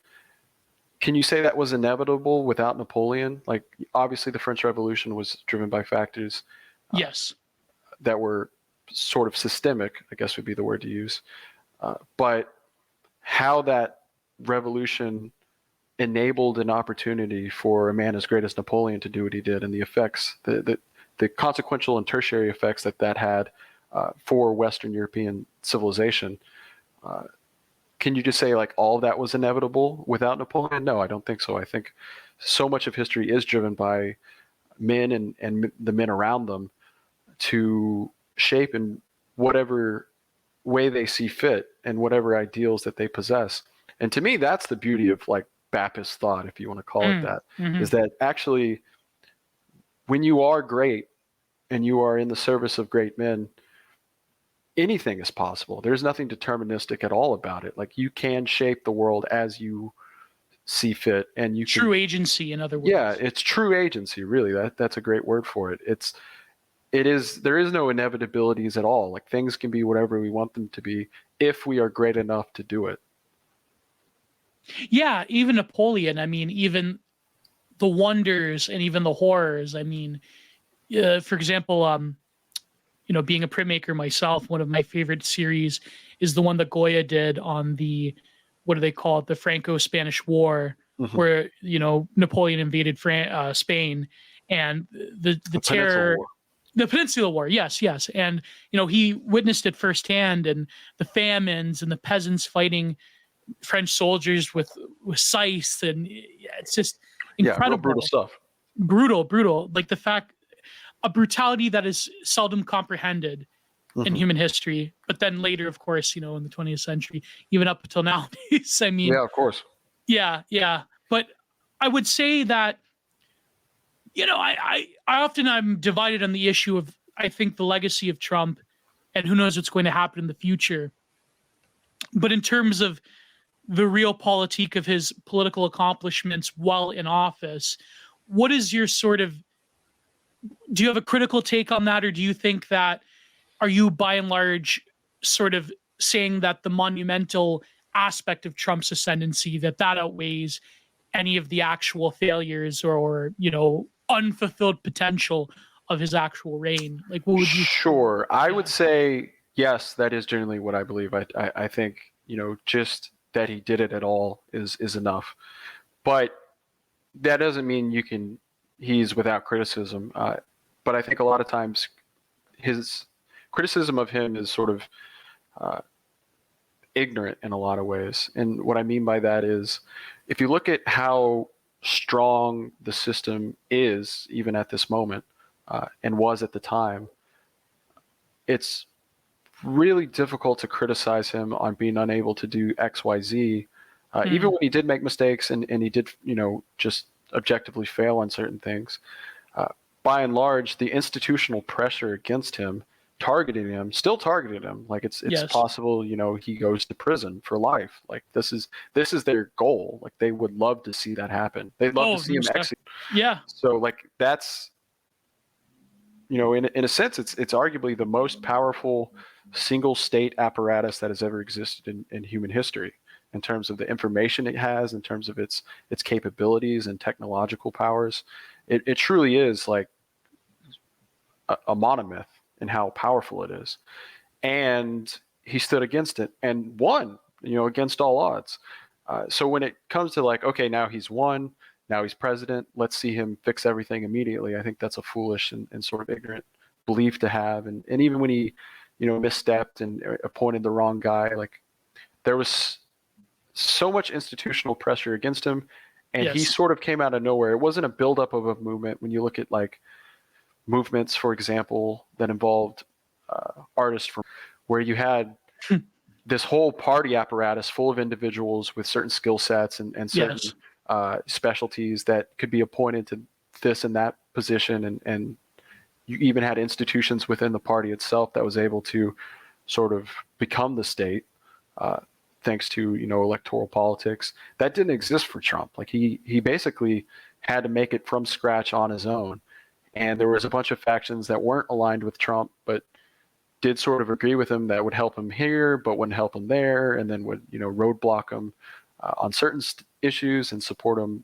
Can you say that was inevitable without Napoleon? Like, obviously the French Revolution was driven by factors that were sort of systemic, I guess would be the word to use. But how that revolution enabled an opportunity for a man as great as Napoleon to do what he did, and the effects, the consequential and tertiary effects that had for Western European civilization. Can you just say like all of that was inevitable without Napoleon? No, I don't think so. I think so much of history is driven by men and the men around them. to shape in whatever way they see fit and whatever ideals that they possess. And to me, that's the beauty of like Baptist thought, if you want to call it that, is that actually when you are great and you are in the service of great men, anything is possible. There's nothing deterministic at all about it. Like you can shape the world as you see fit, and you true can, agency, in other words. yeah, it's true agency, really. That's a great word for it. There is no inevitabilities at all. Like things can be whatever we want them to be if we are great enough to do it. Yeah, even Napoleon, I mean, even the wonders and even the horrors. I mean, for example, being a printmaker myself, one of my favorite series is the one that Goya did on the, what do they call it, the Franco-Spanish War, where Napoleon invaded Spain, and the terror, the Peninsular War, yes, and he witnessed it firsthand, and the famines and the peasants fighting French soldiers with scythes, and it's just incredible. Yeah, real brutal stuff. Brutal. Like the fact, a brutality that is seldom comprehended in human history, but then later, of course, in the 20th century, even up until nowadays. I mean, yeah, of course. Yeah. But I would say that, I often I'm divided on the issue of, I think, the legacy of Trump, and who knows what's going to happen in the future. But in terms of the real politique of his political accomplishments while in office, what is your do you have a critical take on that, or do you think that, are you by and large sort of saying that the monumental aspect of Trump's ascendancy, that outweighs any of the actual failures or unfulfilled potential of his actual reign? Like, what would you? Sure, I would say yes. That is generally what I believe. I think just that he did it at all is enough, but that doesn't mean he's without criticism. But I think a lot of times his criticism of him is sort of ignorant in a lot of ways. And what I mean by that is, if you look at how strong the system is, even at this moment, and was at the time, it's really difficult to criticize him on being unable to do X, Y, Z, even when he did make mistakes and he did, just objectively fail on certain things. By and large, the institutional pressure against him, still targeted him. Like it's Yes. possible, he goes to prison for life. Like this is their goal. Like they would love to see that happen. They'd love to see him execute. Yeah. So like that's, in a sense, it's arguably the most powerful single state apparatus that has ever existed in human history, in terms of the information it has, in terms of its capabilities and technological powers. It truly is like a monomyth in how powerful it is. And he stood against it and won, against all odds. So when it comes to like, okay, now he's won, now he's president, let's see him fix everything immediately, I think that's a foolish and sort of ignorant belief to have. And even when he, misstepped and appointed the wrong guy, like there was so much institutional pressure against him, and he sort of came out of nowhere. It wasn't a buildup of a movement. When you look at like movements, for example, that involved artists from where you had this whole party apparatus full of individuals with certain skill sets and certain specialties that could be appointed to this and that position, and you even had institutions within the party itself that was able to sort of become the state, thanks to electoral politics. That didn't exist for Trump. Like he basically had to make it from scratch on his own, and there was a bunch of factions that weren't aligned with Trump but did sort of agree with him, that would help him here but wouldn't help him there, and then would roadblock him on certain issues and support him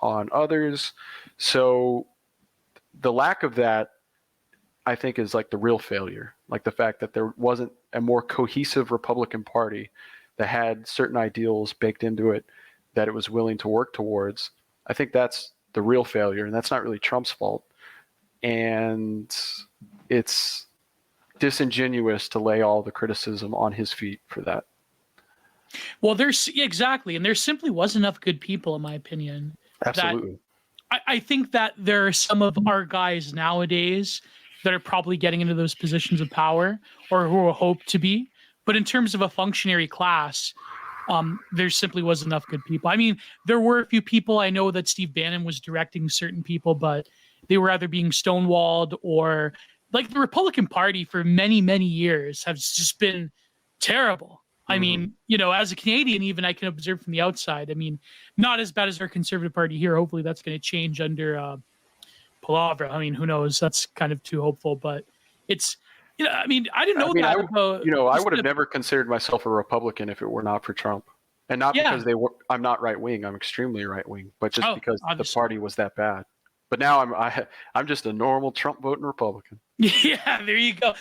on others. So the lack of that, I think, is like the real failure. Like the fact that there wasn't a more cohesive Republican Party that had certain ideals baked into it that it was willing to work towards. I think that's the real failure, and that's not really Trump's fault. And it's disingenuous to lay all the criticism on his feet for that. Well, exactly, and there simply wasn't enough good people, in my opinion. Absolutely. I think that there are some of our guys nowadays that are probably getting into those positions of power or who are hoped to be. But in terms of a functionary class, there simply wasn't enough good people. I mean, there were a few people. I know that Steve Bannon was directing certain people, but they were either being stonewalled or like the Republican Party for many, many years has just been terrible. I mean, as a Canadian, even I can observe from the outside. I mean, not as bad as our Conservative Party here. Hopefully that's going to change under Palavra. I mean, who knows? That's kind of too hopeful, but it's, I mean, I didn't know that about. I would have never considered myself a Republican if it were not for Trump. And not because I'm not right wing. I'm extremely right wing, but just because the party was that bad. But now I'm just a normal Trump voting Republican. Yeah, there you go.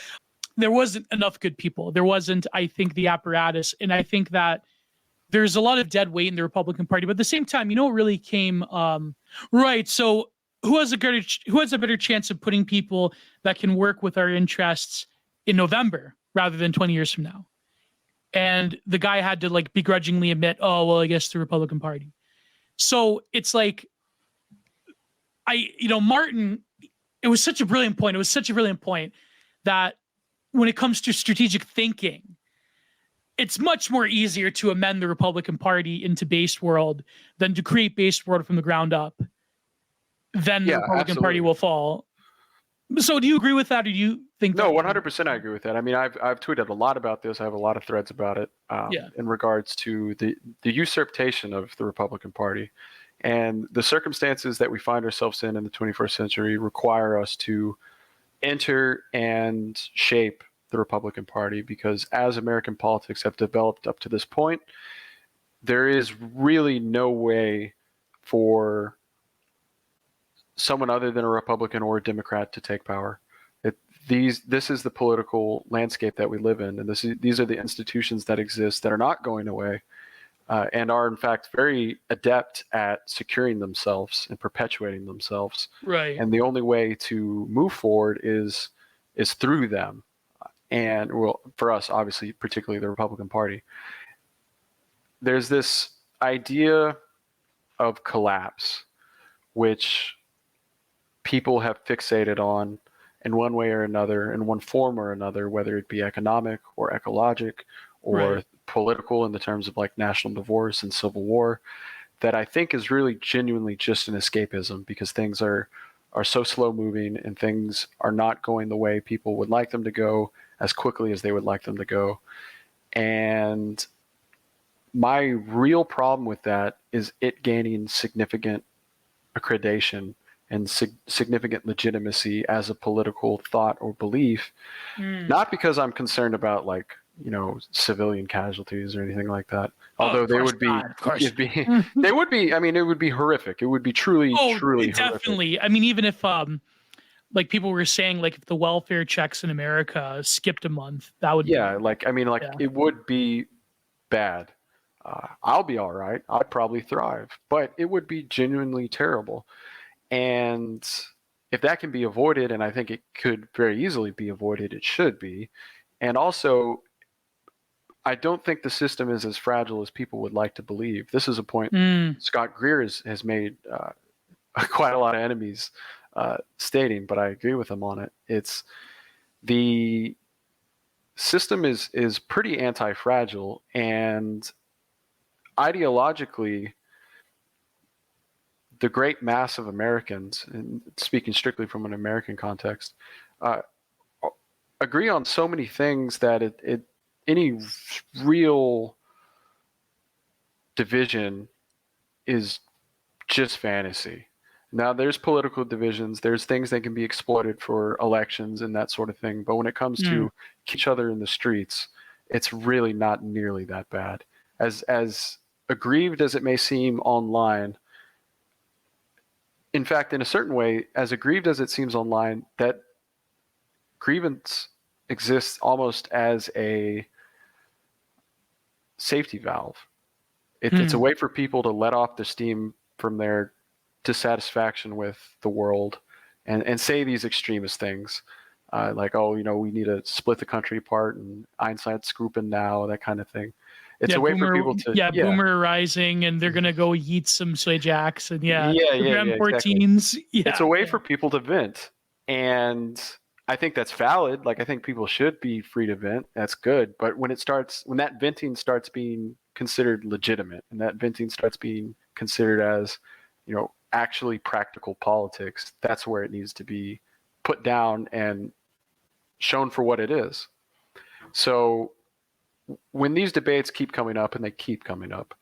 There wasn't enough good people. There wasn't, I think, the apparatus. And I think that there's a lot of dead weight in the Republican Party. But at the same time, it really came right. So who has a better chance of putting people that can work with our interests in November rather than 20 years from now? And the guy had to like begrudgingly admit, oh, well, I guess the Republican Party. So it's like, Martin, it was such a brilliant point. It was such a brilliant point that when it comes to strategic thinking, it's much more easier to amend the Republican Party into Basedworld than to create Basedworld from the ground up. Then the Republican Party will fall. So do you agree with that, or do you think No, 100% I agree with that. I mean, I've tweeted a lot about this. I have a lot of threads about it in regards to the usurpation of the Republican Party. And the circumstances that we find ourselves in the 21st century require us to enter and shape the Republican Party, because as American politics have developed up to this point, there is really no way for someone other than a Republican or a Democrat to take power. This is the political landscape that we live in, and these are the institutions that exist that are not going away, and are in fact very adept at securing themselves and perpetuating themselves. Right. And the only way to move forward is through them. And well, for us, obviously, particularly the Republican Party, there's this idea of collapse, which people have fixated on in one way or another, in one form or another, whether it be economic or ecologic or political in the terms of like national divorce and civil war, that I think is really genuinely just an escapism, because things are so slow moving and things are not going the way people would like them to go as quickly as they would like them to go. And my real problem with that is it gaining significant accreditation and significant legitimacy as a political thought or belief, not because I'm concerned about like, civilian casualties or anything like that. Although they would be, they would be, I mean, it would be horrific. It would be truly definitely horrific. I mean, even if like people were saying, like if the welfare checks in America skipped a month, that would it would be bad. I'll be all right. I'd probably thrive, but it would be genuinely terrible. And if that can be avoided, and I think it could very easily be avoided, it should be. And also, I don't think the system is as fragile as people would like to believe. This is a point Scott Greer has made quite a lot of enemies stating, but I agree with him on it. It's the system is pretty anti-fragile, and ideologically, the great mass of Americans, and speaking strictly from an American context, agree on so many things that any real division is just fantasy. Now, there's political divisions, there's things that can be exploited for elections and that sort of thing, but when it comes to each other in the streets, it's really not nearly that bad. As aggrieved as it may seem online, in fact, in a certain way, as aggrieved as it seems online, that grievance exists almost as a safety valve. It's a way for people to let off the steam from their dissatisfaction with the world and say these extremist things, like, we need to split the country apart and Einstein's grouping now, that kind of thing. It's a way for people to boomer rising, and they're gonna go eat some soy jacks and exactly. teens. It's a way for people to vent, and I think that's valid. Like, I think people should be free to vent. That's good. But when that venting starts being considered legitimate, and that venting starts being considered as, actually practical politics, that's where it needs to be put down and shown for what it is. So when these debates keep coming up, and they keep coming up,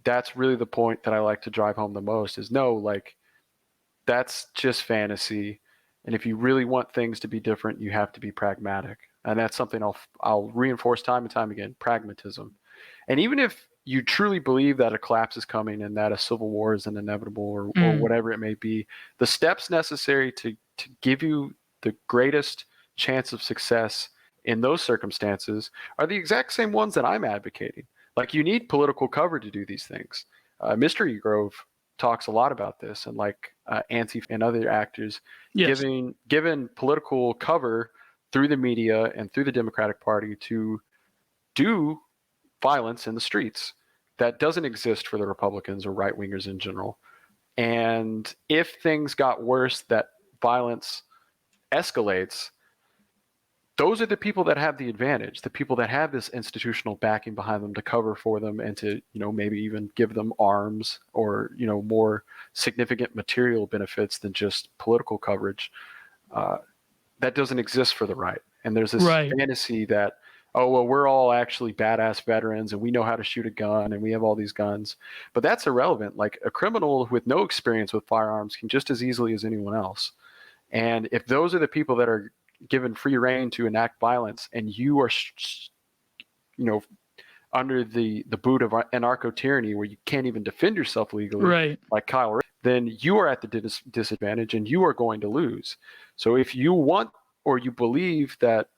that's really the point that I like to drive home the most is no, like, that's just fantasy. And if you really want things to be different, you have to be pragmatic. And that's something I'll reinforce time and time again, pragmatism. And even if you truly believe that a collapse is coming and that a civil war is inevitable or whatever it may be, the steps necessary to give you the greatest chance of success in those circumstances are the exact same ones that I'm advocating. Like, you need political cover to do these things. Mystery Grove talks a lot about this, and like Anti and other actors given political cover through the media and through the Democratic Party to do violence in the streets that doesn't exist for the Republicans or right wingers in general. And if things got worse, that violence escalates, those are the people that have the advantage, the people that have this institutional backing behind them to cover for them and to, maybe even give them arms or, more significant material benefits than just political coverage. That doesn't exist for the right. And there's this fantasy that, oh, well, we're all actually badass veterans and we know how to shoot a gun and we have all these guns. But that's irrelevant. Like, a criminal with no experience with firearms can just as easily as anyone else. And if those are the people that are given free reign to enact violence, and you are, under the boot of anarcho-tyranny where you can't even defend yourself legally, like Kyle, then you are at the disadvantage and you are going to lose. So if you want or you believe that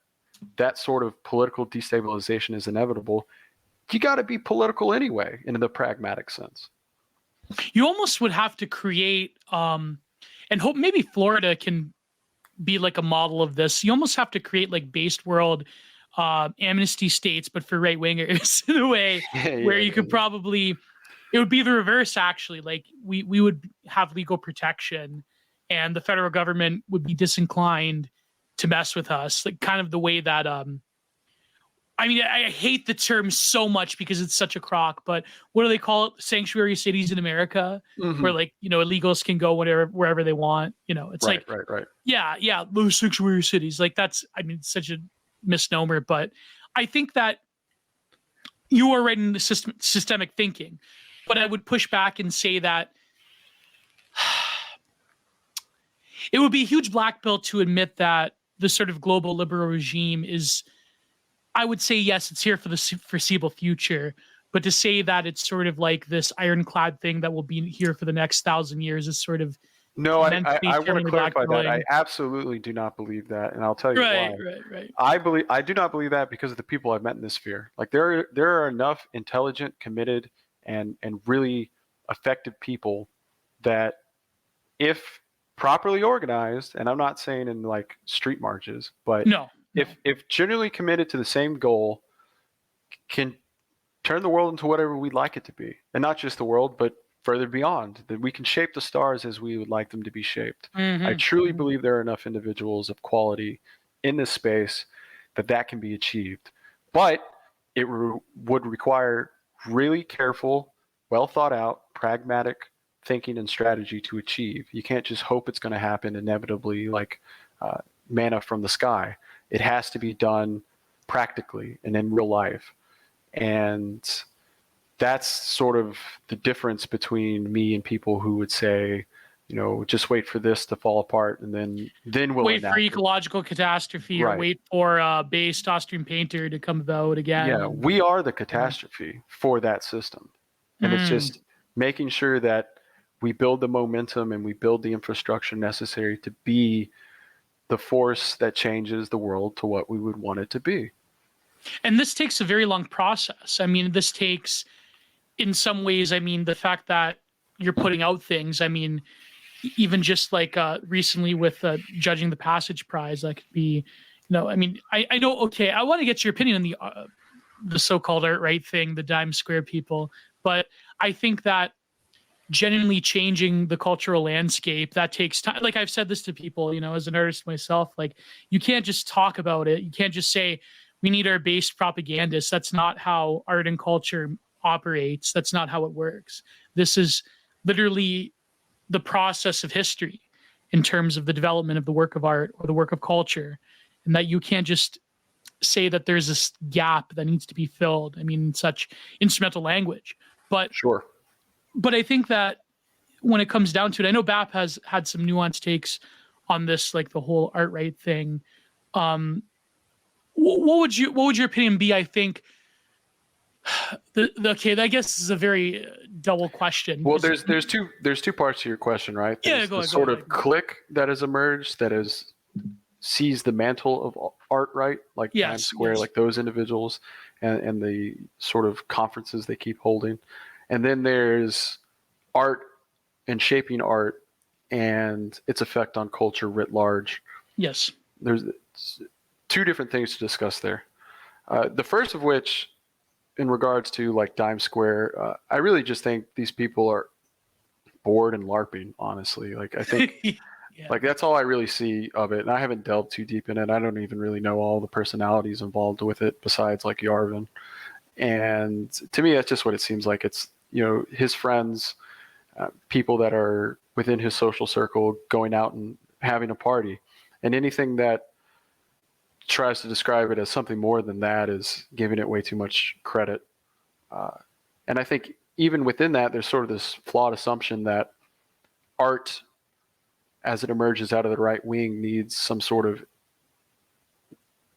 sort of political destabilization is inevitable, you got to be political anyway, in the pragmatic sense. You almost would have to create, and hope maybe Florida can be like a model of this. You almost have to create like Basedworld amnesty states, but for right wingers in a way where you could probably, it would be the reverse actually. Like we would have legal protection and the federal government would be disinclined to mess with us. Like kind of the way that, I mean, I hate the term so much because it's such a crock, but what do they call it? Sanctuary cities in America, where like, illegals can go wherever they want. It's right. Yeah. Those sanctuary cities. Like that's, I mean, it's such a misnomer, but I think that you are right in the systemic thinking, but I would push back and say that it would be a huge black belt to admit that the sort of global liberal regime is, I would say, yes, it's here for the foreseeable future, but to say that it's sort of like this ironclad thing that will be here for the next 1,000 years is sort of no. I want to clarify that. I absolutely do not believe that, and I'll tell you why. Right. I do not believe that because of the people I've met in this sphere. Like there are enough intelligent, committed, and really effective people that, if properly organized, and I'm not saying in like street marches, but if generally committed to the same goal, can turn the world into whatever we'd like it to be. And not just the world, but further beyond, that we can shape the stars as we would like them to be shaped. I truly believe there are enough individuals of quality in this space that can be achieved. But it would require really careful, well thought out, pragmatic thinking and strategy to achieve. You can't just hope it's going to happen inevitably like manna from the sky. It has to be done practically and in real life. And that's sort of the difference between me and people who would say, just wait for this to fall apart and then we'll wait for ecological catastrophe or wait for a based Austrian painter to come about again. Yeah, we are the catastrophe for that system. And it's just making sure that we build the momentum and we build the infrastructure necessary to be the force that changes the world to what we would want it to be. And this takes a very long process. I mean, this takes, in some ways, I mean, the fact that you're putting out things, I mean, even just like recently with judging the Passage Prize, that could be, I mean, I know, okay, I want to get your opinion on the so-called art right thing, the dime square people, but I think that genuinely changing the cultural landscape, that takes time. Like I've said this to people, as an artist myself, like you can't just talk about it. You can't just say we need our base propagandists. That's not how art and culture operates. That's not how it works. This is literally the process of history in terms of the development of the work of art or the work of culture, and that you can't just say that there's this gap that needs to be filled. I mean, such instrumental language, but Sure. I think that when it comes down to it, I know BAP has had some nuanced takes on this, like the whole art right thing. What would your opinion be? I think okay, I guess this is a very double question. Well, there's two parts to your question, right? Yeah, There's go the ahead. sort of clique that has emerged that has seized the mantle of art right, like Times Square, like those individuals, and the sort of conferences they keep holding. And then there's art and shaping art and its effect on culture writ large. Yes. There's two different things to discuss there. The first of which, in regards to like Times Square, I really just think these people are bored and LARPing, honestly. Like I think like that's all I really see of it. And I haven't delved too deep in it. I don't even really know all the personalities involved with it besides like Yarvin. And to me, that's just what it seems like. It's, his friends, people that are within his social circle going out and having a party. And anything that tries to describe it as something more than that is giving it way too much credit. And I think even within that, there's sort of this flawed assumption that art, as it emerges out of the right wing, needs some sort of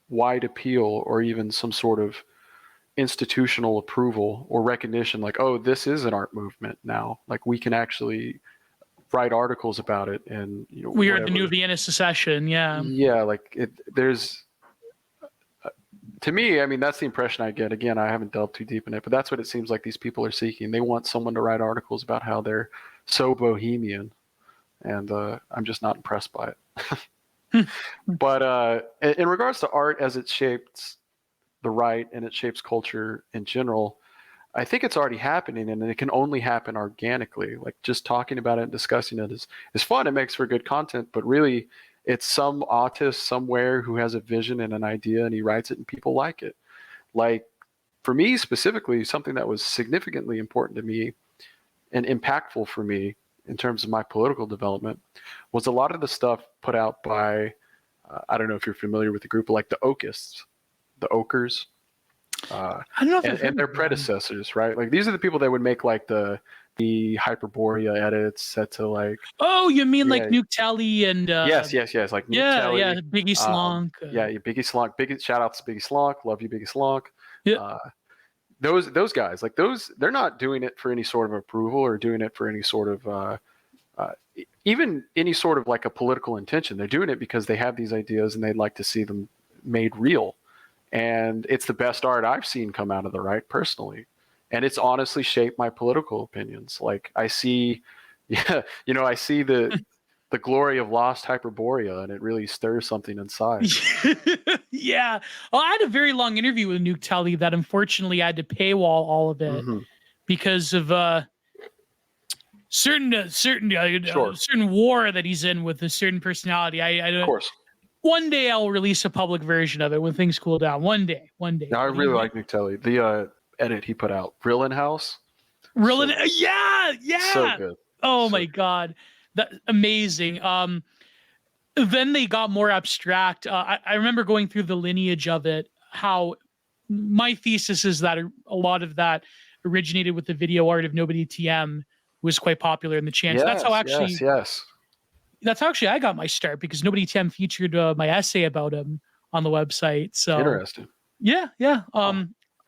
wide appeal or even some sort of institutional approval or recognition, like, oh, this is an art movement now. Like we can actually write articles about it, and we are the new Vienna Secession. Yeah, like there's. To me, I mean, that's the impression I get. Again, I haven't delved too deep in it, but that's what it seems like these people are seeking. They want someone to write articles about how they're so bohemian, and I'm just not impressed by it. But in regards to art as it shapes the right and it shapes culture in general, I think it's already happening, and it can only happen organically. Like just talking about it and discussing it is fun. It makes for good content, but really it's some autist somewhere who has a vision and an idea, and he writes it and people like it. Like for me specifically, something that was significantly important to me and impactful for me in terms of my political development was a lot of the stuff put out by, I don't know if you're familiar with the group, like the Oakists, the Okers. I don't know if and their predecessors, right? Like these are the people that would make like the Hyperborea edits set to like. Oh, you mean like Nuke Tally and yes, like Nuke Tally, Biggie Slonk. Biggie Slonk. Big shout out to Biggie Slonk. Love you, Biggie Slonk. Yeah. Those guys, like they're not doing it for any sort of approval or doing it for any sort of even any sort of like a political intention. They're doing it because they have these ideas and they'd like to see them made real. And it's the best art I've seen come out of the right personally. And it's honestly shaped my political opinions. Like I see, I see the glory of lost Hyperborea, and it really stirs something inside. Yeah. Well, I had a very long interview with Nuke Tally that unfortunately I had to paywall all of it because of certain war that he's in with a certain personality. Of course. One day I'll release a public version of it when things cool down. One day. No, I really like Nuke Tally. The edit he put out, Rillin House. Yeah. So good. Oh my God. That amazing. Then they got more abstract. I remember going through the lineage of it, how my thesis is that a lot of that originated with the video art of Nobody TM, who was quite popular in the channel. Yes, that's how actually I got my start, because Nobody TM featured my essay about him on the website. So interesting. Yeah.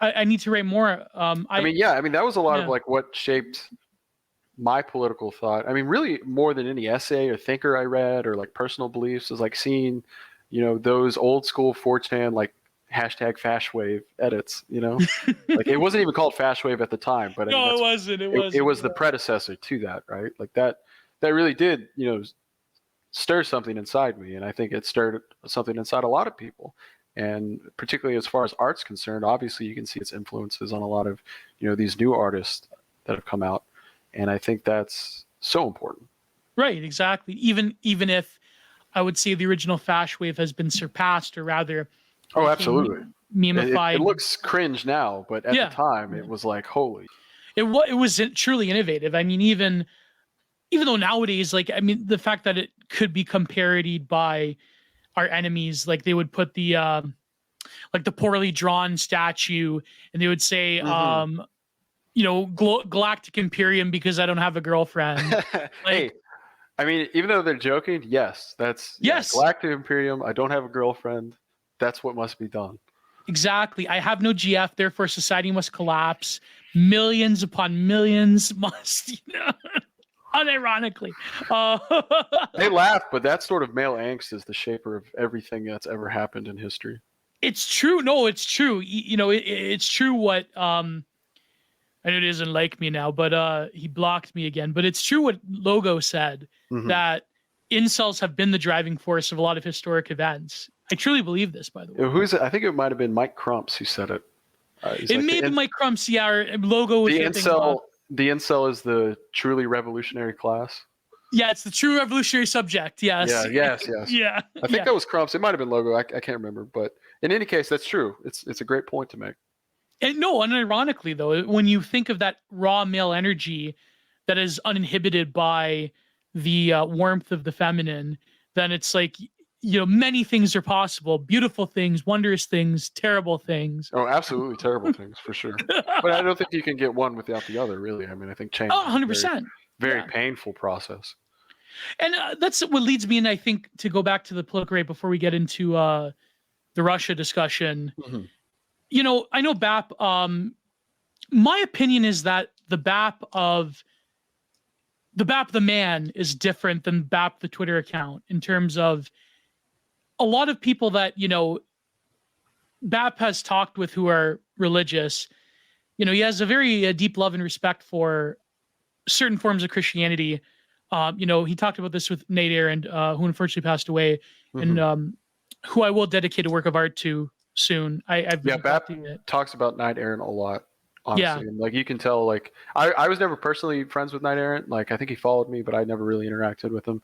I need to write more. I mean, that was a lot of like what shaped my political thought. I mean, really more than any essay or thinker I read or like personal beliefs is like seeing, those old school 4chan like hashtag Fashwave edits, like it wasn't even called Fashwave at the time, but no, it wasn't. It was the predecessor to that, right? Like that really did, stir something inside me. And I think it stirred something inside a lot of people. And particularly as far as art's concerned, obviously you can see its influences on a lot of, these new artists that have come out. And I think that's so important. Right, exactly. Even if I would say the original Fash wave has been surpassed, or rather Oh, became absolutely. It memeified. looks cringe now, but at the Yeah, time it was like, holy. it was truly innovative. I mean, even though nowadays, like, I mean, the fact that it could become parodied by our enemies, like they would put the like the poorly drawn statue, and they would say, Galactic Imperium because I don't have a girlfriend. Hey, Like, I mean, even though they're joking, yes, yes, Galactic Imperium. I don't have a girlfriend. That's what must be done. exactly. I have no GF, therefore society must collapse. Millions upon millions must, unironically. They laugh, but that sort of male angst is the shaper of everything that's ever happened in history. It's true. No, it's true. It's true what I know he doesn't like me now, but he blocked me again. But it's true what Logo said, Mm-hmm. that incels have been the driving force of a lot of historic events. I truly believe this, by the way. Who's it? I think it might have been Mike Crumps who said it. It may be Mike Crumps, yeah, or Logo with the the thing. The incel is the truly revolutionary class. Yeah, it's the true revolutionary subject. Yes. Yeah. Yes. Yeah. I think that was Crumps. It might have been Logo. I can't remember. But in any case, that's true. It's a great point to make. And no, unironically though, when you think of that raw male energy that is uninhibited by the warmth of the feminine, then it's like, many things are possible: beautiful things, wondrous things, terrible things. Oh, absolutely terrible things for sure. But I don't think you can get one without the other, really. I mean, I think change Oh, is a 100%. very painful process. And that's what leads me, and I think, to go back to the political rate before we get into the Russia discussion. Mm-hmm. I know BAP. My opinion is that the BAP the man is different than BAP the Twitter account, in terms of a lot of people that BAP has talked with who are religious. He has a very deep love and respect for certain forms of Christianity. He talked about this with Nate Aaron, who unfortunately passed away, and who I will dedicate a work of art to soon. I've been BAP collecting it. talks about Knight Errant a lot, honestly. Yeah. And like you can tell, like I was never personally friends with Knight Errant. Like I think he followed me, but I never really interacted with him.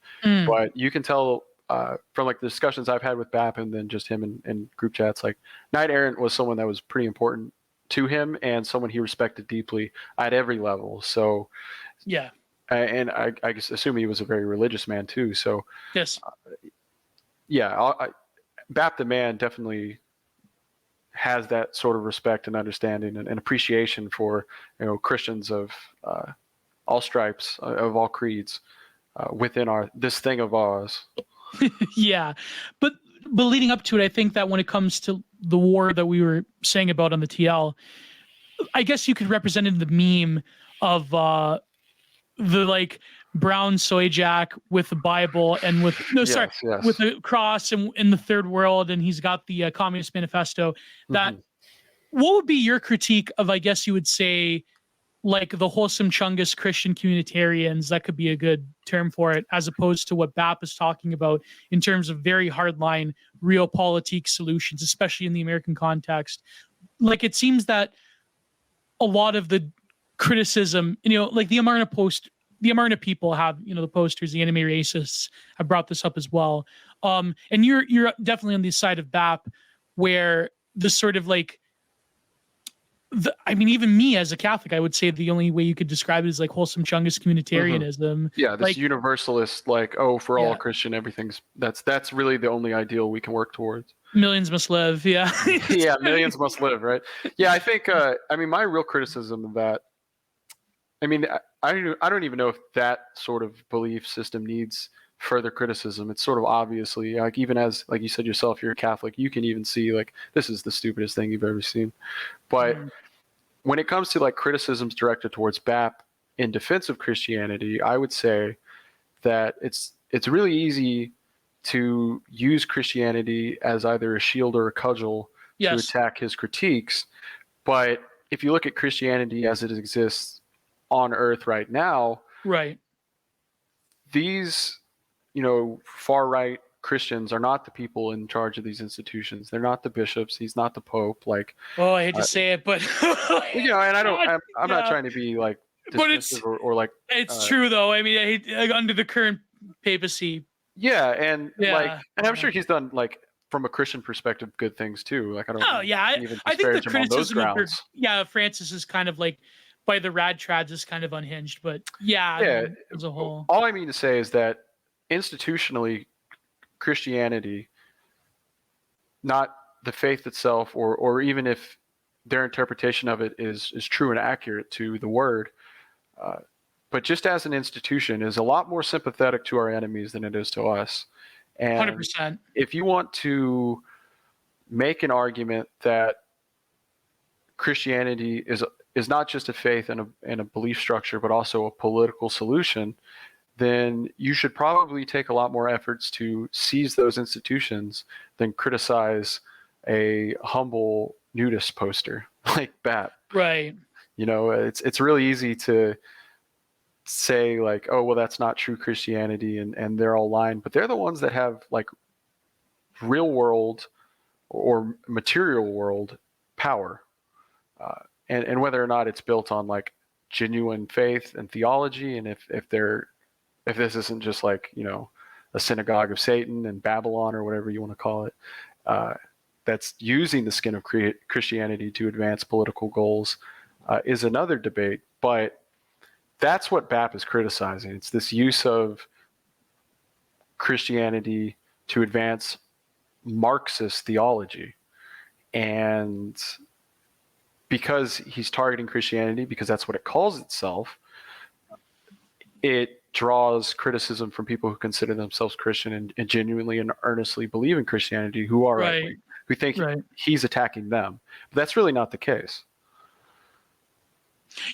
But you can tell from like the discussions I've had with BAP and then just him in group chats, like Knight Errant was someone that was pretty important to him and someone he respected deeply at every level. So yeah. And I guess assume he was a very religious man too. So Yes. BAP the man definitely has that sort of respect and understanding and appreciation for Christians of all stripes, of all creeds, within this thing of ours. Yeah, but leading up to it, I think that when it comes to the war that we were saying about on the TL, I guess you could represent it in the meme of the like brown soy jack with the Bible and with yes. with the cross and in the third world, and he's got the Communist Manifesto. That what would be your critique of, I guess you would say, like the wholesome Chungus Christian communitarians? That could be a good term for it, as opposed to what BAP is talking about in terms of very hardline realpolitik solutions, especially in the American context. Like, it seems that a lot of the criticism, like the Amarna people have, the posters, the enemy racists have brought this up as well. And you're definitely on the side of BAP, where the sort of like, even me as a Catholic, I would say the only way you could describe it is like wholesome Chungus communitarianism. Yeah, this like, universalist, like, for all Christian, everything's that's really the only ideal we can work towards. Millions must live. Yeah. Yeah, millions must live, right? Yeah, I think. My real criticism of that. I don't even know if that sort of belief system needs further criticism. It's sort of obviously, like, even as, like you said yourself, you're a Catholic, you can even see like this is the stupidest thing you've ever seen. But when it comes to like criticisms directed towards BAP in defense of Christianity, I would say that it's really easy to use Christianity as either a shield or a cudgel to attack his critiques. But if you look at Christianity as it exists on earth right now, right, these far right Christians are not the people in charge of these institutions. They're not the bishops. He's not the Pope. Like, I hate to say it, but and I'm not trying to be like But it's dismissive or like true though. I mean, I hate, like, under the current papacy. yeah, and like, Yeah. and I'm sure he's done like from a Christian perspective good things too. Like I don't Oh yeah, even I think the disparage him on those criticism of grounds. Francis is kind of like by the rad trads is kind of unhinged, but yeah, I Yeah, mean, as a whole, all I mean to say is that institutionally, Christianity, not the faith itself, or even if their interpretation of it is true and accurate to the word, but just as an institution, is a lot more sympathetic to our enemies than it is to us. And 100%. if you want to make an argument that Christianity is not just a faith and a belief structure, but also a political solution, then you should probably take a lot more efforts to seize those institutions than criticize a humble nudist poster like BAP. Right. You know, it's really easy to say like, oh, well, that's not true Christianity, and they're all lying, but they're the ones that have like real world or material world power. And whether or not it's built on like genuine faith and theology, and if this isn't just like, you know, a synagogue of Satan and Babylon or whatever you want to call it, that's using the skin of Christianity to advance political goals, is another debate. But that's what BAP is criticizing. It's this use of Christianity to advance Marxist theology. And because he's targeting Christianity, because that's what it calls itself, it draws criticism from people who consider themselves Christian and genuinely and earnestly believe in Christianity, who are right wing, who think he's attacking them. But that's really not the case.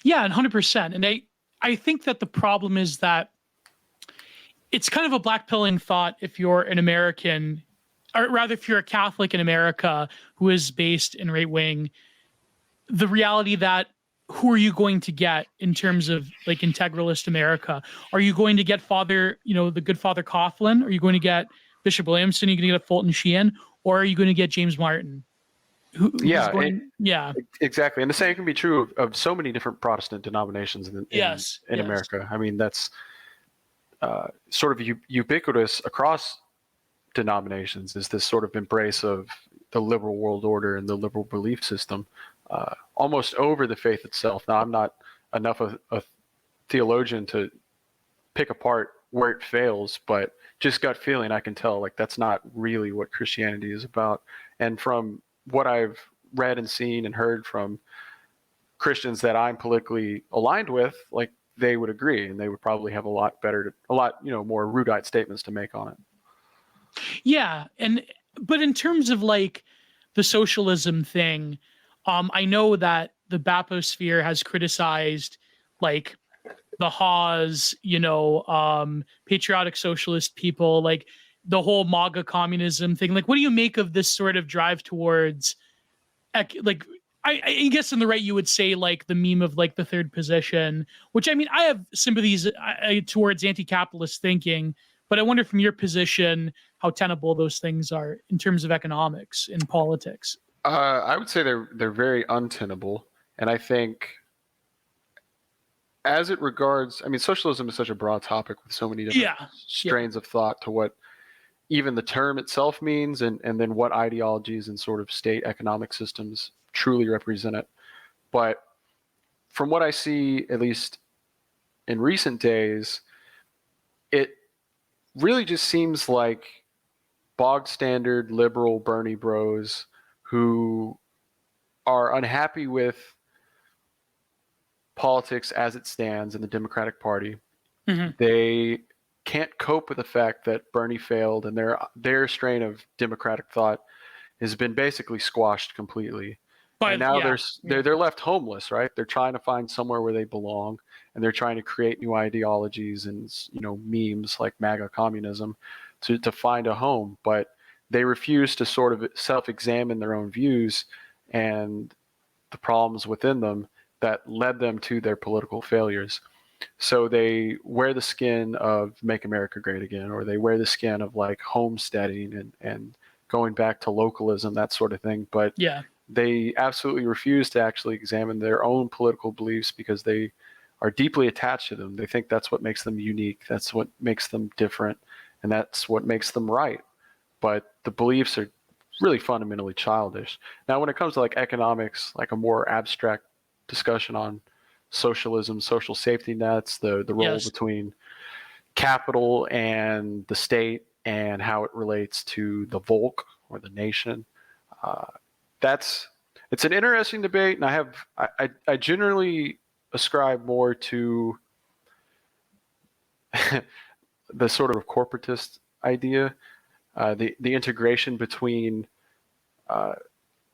Yeah, and 100%. And I think that the problem is that it's kind of a blackpilling thought if you're an American, or rather if you're a Catholic in America who is based in right wing, the reality that who are you going to get in terms of like integralist America? Are you going to get Father, you know, the good Father Coughlin? Are you going to get Bishop Williamson? Are you going to get Fulton Sheehan? Or are you going to get James Martin? Exactly. And the same can be true of so many different Protestant denominations in America. I mean, that's sort of ubiquitous across denominations, is this sort of embrace of the liberal world order and the liberal belief system, almost over the faith itself. Now, I'm not enough of a theologian to pick apart where it fails, but just gut feeling, I can tell like that's not really what Christianity is about. And from what I've read and seen and heard from Christians that I'm politically aligned with, like they would agree, and they would probably have a lot more erudite statements to make on it. Yeah, but in terms of like the socialism thing, I know that the Baposphere has criticized like the Haas, you know, patriotic socialist people, like the whole MAGA communism thing. Like, what do you make of this sort of drive towards, like, I guess in the right you would say like the meme of like the third position, which I mean, I have sympathies towards anti-capitalist thinking, but I wonder from your position how tenable those things are in terms of economics and politics. I would say they're very untenable, and I think as it regards, I mean, socialism is such a broad topic with so many different strains of thought to what even the term itself means, and then what ideologies and sort of state economic systems truly represent it. But from what I see, at least in recent days, it really just seems like bog standard liberal Bernie bros who are unhappy with politics as it stands in the Democratic Party. Mm-hmm. They can't cope with the fact that Bernie failed, and their strain of democratic thought has been basically squashed completely. And now they're left homeless, right? They're trying to find somewhere where they belong, and they're trying to create new ideologies and, you know, memes like MAGA communism to find a home, but they refuse to sort of self-examine their own views and the problems within them that led them to their political failures. So they wear the skin of Make America Great Again, or they wear the skin of like homesteading and going back to localism, that sort of thing. But they absolutely refuse to actually examine their own political beliefs because they are deeply attached to them. They think that's what makes them unique. That's what makes them different. And that's what makes them right. But the beliefs are really fundamentally childish. Now, when it comes to like economics, like a more abstract discussion on socialism, social safety nets, the role Yes. between capital and the state and how it relates to the Volk or the nation, it's an interesting debate. And I generally ascribe more to the sort of corporatist idea, the integration between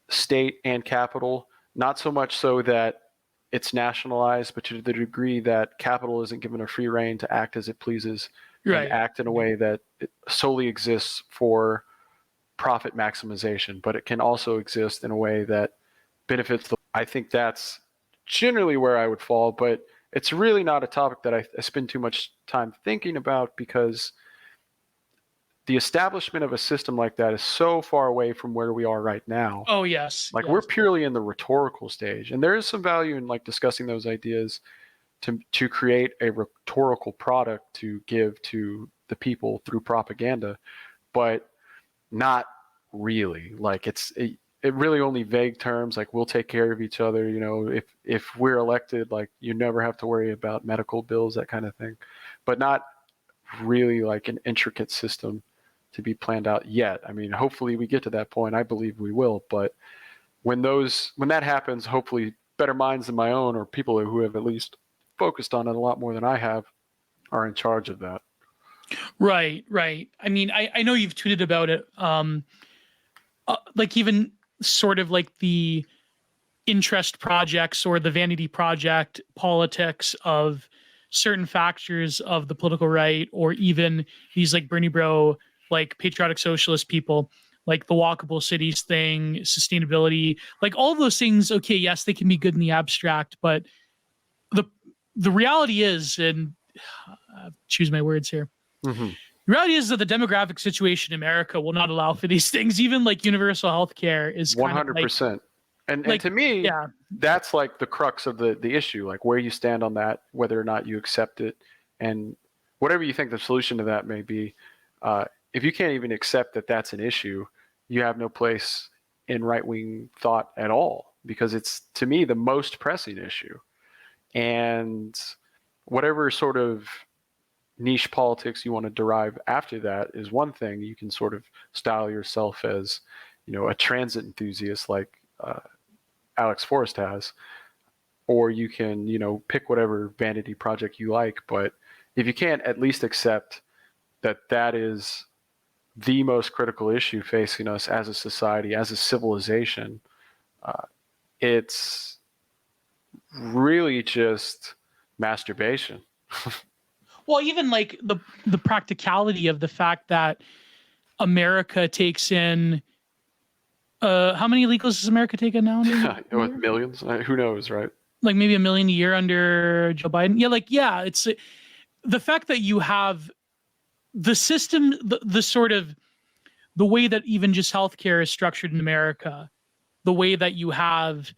state and capital, not so much so that it's nationalized, but to the degree that capital isn't given a free rein to act as it pleases and Right. act in a way that it solely exists for profit maximization, but it can also exist in a way that benefits the. I think that's generally where I would fall, but it's really not a topic that I spend too much time thinking about, because the establishment of a system like that is so far away from where we are right now. Oh, yes. Like Yes. we're purely in the rhetorical stage, and there is some value in like discussing those ideas to create a rhetorical product to give to the people through propaganda, but not really. Like it really only vague terms like we'll take care of each other. You know, if we're elected, like you never have to worry about medical bills, that kind of thing, but not really like an intricate system to be planned out yet. I mean, hopefully we get to that point. I believe we will, but when that happens, hopefully better minds than my own, or people who have at least focused on it a lot more than I have, are in charge of that. Right. I mean, I know you've tweeted about it. Like even sort of like the interest projects or the vanity project politics of certain factors of the political right, or even these like Bernie bro, like patriotic socialist people, like the walkable cities thing, sustainability, like all of those things. Okay, yes, they can be good in the abstract, but the reality is, and choose my words here. Mm-hmm. The reality is that the demographic situation in America will not allow for these things. Even like universal health care is kind of like 100%. And like, to me, yeah, that's like the crux of the issue, like where you stand on that, whether or not you accept it, and whatever you think the solution to that may be. If you can't even accept that that's an issue, you have no place in right-wing thought at all, because it's, to me, the most pressing issue. And whatever sort of niche politics you want to derive after that is one thing. You can sort of style yourself as, you know, a transit enthusiast like Alex Forrest has, or you can, you know, pick whatever vanity project you like. But if you can't at least accept that that is the most critical issue facing us as a society, as a civilization, it's really just masturbation. well, even like the practicality of the fact that America takes in how many illegals does America take in now? With millions, who knows, right? Like maybe 1 million a year under Joe Biden. Yeah, it's the fact that you have the system, the sort of the way that even just healthcare is structured in America, the way that you have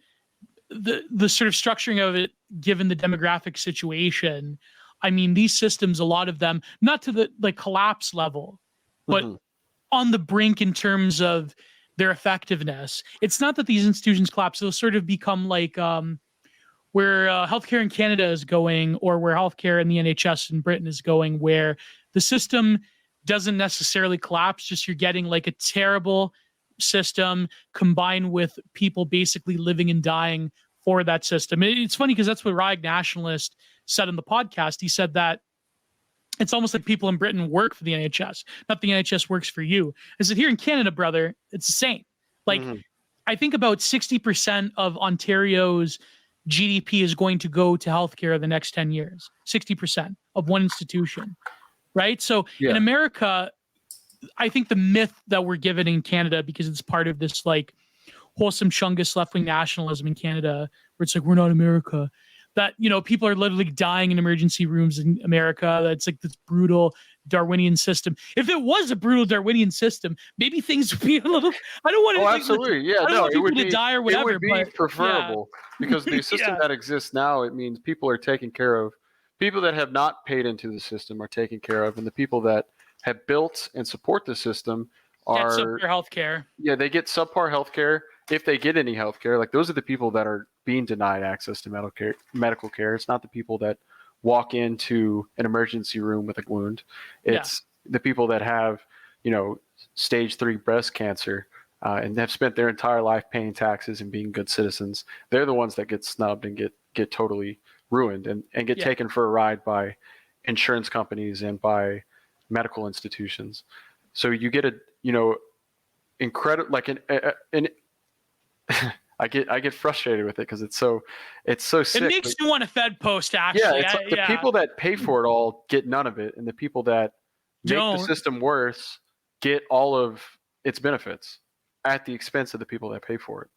the sort of structuring of it, given the demographic situation. I mean, these systems, a lot of them, not to the like collapse level, but on the brink in terms of their effectiveness. It's not that these institutions collapse; they'll sort of become like where healthcare in Canada is going, or where healthcare in the NHS in Britain is going, where the system doesn't necessarily collapse. Just you're getting like a terrible system combined with people basically living and dying for that system. It's funny because that's what Rag Nationalist said in the podcast. He said that it's almost like people in Britain work for the NHS, not the NHS works for you. I said, here in Canada, brother, it's the same. Like, I think about 60% of Ontario's GDP is going to go to healthcare the next 10 years, 60% of one institution, right? So in America, I think the myth that we're given in Canada, because it's part of this like wholesome Chungus left-wing nationalism in Canada, where it's like, we're not America. that, people are literally dying in emergency rooms in America. That's like this brutal Darwinian system. If it was a brutal Darwinian system, maybe things would be a little, I don't want Oh, to absolutely. Yeah, I don't no, want people to die or it whatever, would be but yeah, preferable because the system yeah, that exists now, it means people are taken care of. People that have not paid into the system are taken care of, and the people that have built and support the system gets up are, their health care. yeah, they get subpar healthcare if they get any healthcare. Like those are the people that are being denied access to medical care. It's not the people that walk into an emergency room with a wound. Yeah. It's the people that have, stage 3 breast cancer and have spent their entire life paying taxes and being good citizens. They're the ones that get snubbed and get totally ruined and get taken for a ride by insurance companies and by medical institutions. So you get a, incredible, like an I get frustrated with it because it's so sick. It makes you want a Fed post, Yeah, actually. it's like the people that pay for it all get none of it, and the people that make the Don't. system worse get all of its benefits at the expense of the people that pay for it.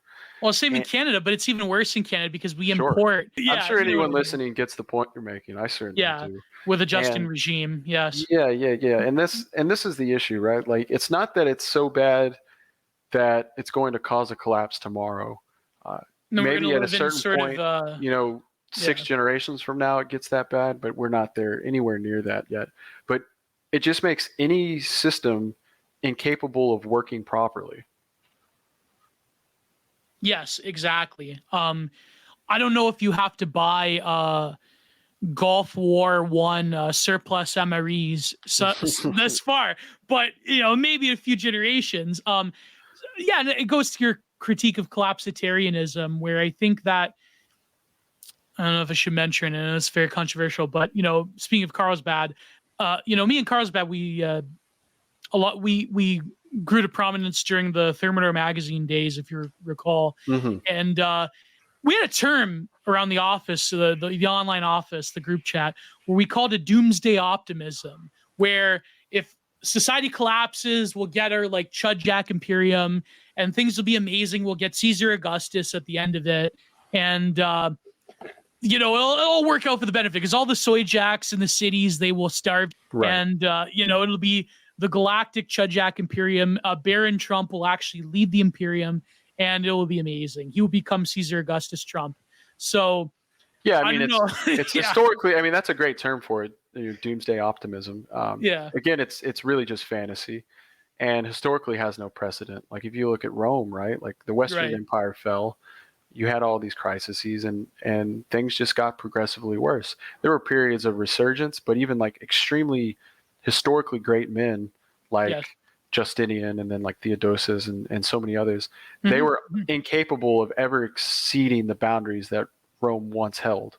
Well, same in And Canada, but it's even worse in Canada because we sure, import. I'm Yeah, sure if you know what anyone I mean. listening gets the point you're making. I certainly Yeah, do. with a Justin And regime. Yes. yeah. And this is the issue, right? Like it's not that it's so bad that it's going to cause a collapse tomorrow. No, we're Maybe gonna at a live in certain sort point, of. six Yeah. generations from now, it gets that bad, but we're not there anywhere near that yet. But it just makes any system incapable of working properly. Yes, exactly. I don't know if you have to buy Gulf War One surplus MREs this far, but maybe a few generations. Yeah, and it goes to your critique of collapsitarianism, where I think that I don't know if I should mention, and it's very controversial, but speaking of Carlsbad, me and Carlsbad, we grew to prominence during the Thermidor magazine days, if you recall, Mm-hmm. and we had a term around the office, the online office, the group chat, where we called it Doomsday optimism, where if society collapses, we'll get our like Chud Jack Imperium, and things will be amazing. We'll get Caesar Augustus at the end of it, and it'll work out for the benefit because all the soy jacks in the cities, they will starve. Right. And, it'll be the galactic Chud Jack Imperium. Baron Trump will actually lead the Imperium and it will be amazing. He will become Caesar Augustus Trump. So, Yeah, I don't it's know. it's Yeah. historically. I mean, that's a great term for it. Doomsday optimism. Yeah. Again, it's really just fantasy, and historically has no precedent. Like if you look at Rome, right? Like the Western Right. Empire fell. You had all these crises and things just got progressively worse. There were periods of resurgence, but even like extremely historically great men like Yes. Justinian and then like Theodosius and so many others, they Mhm. were incapable of ever exceeding the boundaries that Rome once held.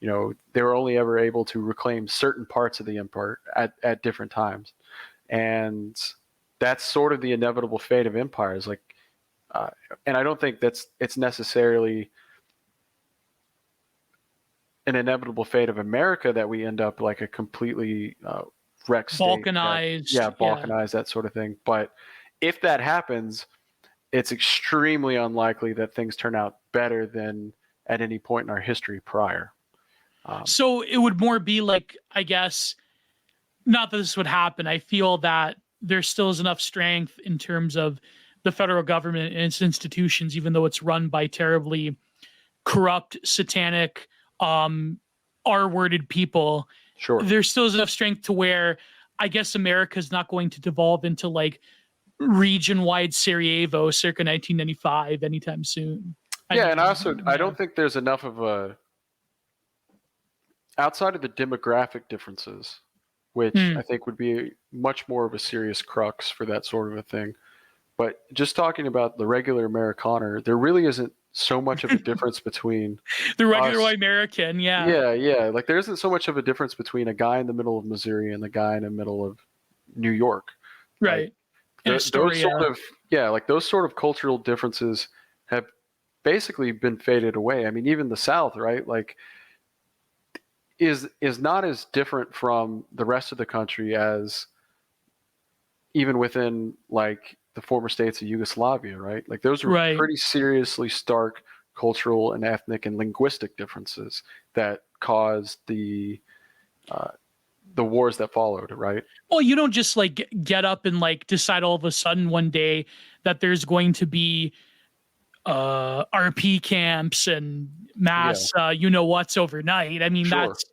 They were only ever able to reclaim certain parts of the empire at different times. And that's sort of the inevitable fate of empires. Like, and I don't think it's necessarily an inevitable fate of America that we end up like a completely wrecked state. Balkanized. Balkanized, that sort of thing. But if that happens, it's extremely unlikely that things turn out better than at any point in our history prior. So it would more be like, I guess, not that this would happen. I feel that there still is enough strength in terms of the federal government and its institutions, even though it's run by terribly corrupt, satanic, R-worded people. Sure. There still is enough strength to where I guess America's not going to devolve into like region-wide Sarajevo circa 1995 anytime soon. And also, I don't think there's enough of a, outside of the demographic differences, which I think would be much more of a serious crux for that sort of a thing. But just talking about the regular Amerikaner, there really isn't so much of a difference between the regular white American. Yeah. Like there isn't so much of a difference between a guy in the middle of Missouri and the guy in the middle of New York. Right. Like, those sort of cultural differences have basically been faded away. I mean, even the South, right? Like is not as different from the rest of the country as even within like the former states of Yugoslavia, right? Like those were pretty seriously stark cultural and ethnic and linguistic differences that caused the wars that followed, right? Well, you don't just like get up and like decide all of a sudden one day that there's going to be RP camps and mass you know what's overnight. I mean, Sure. that's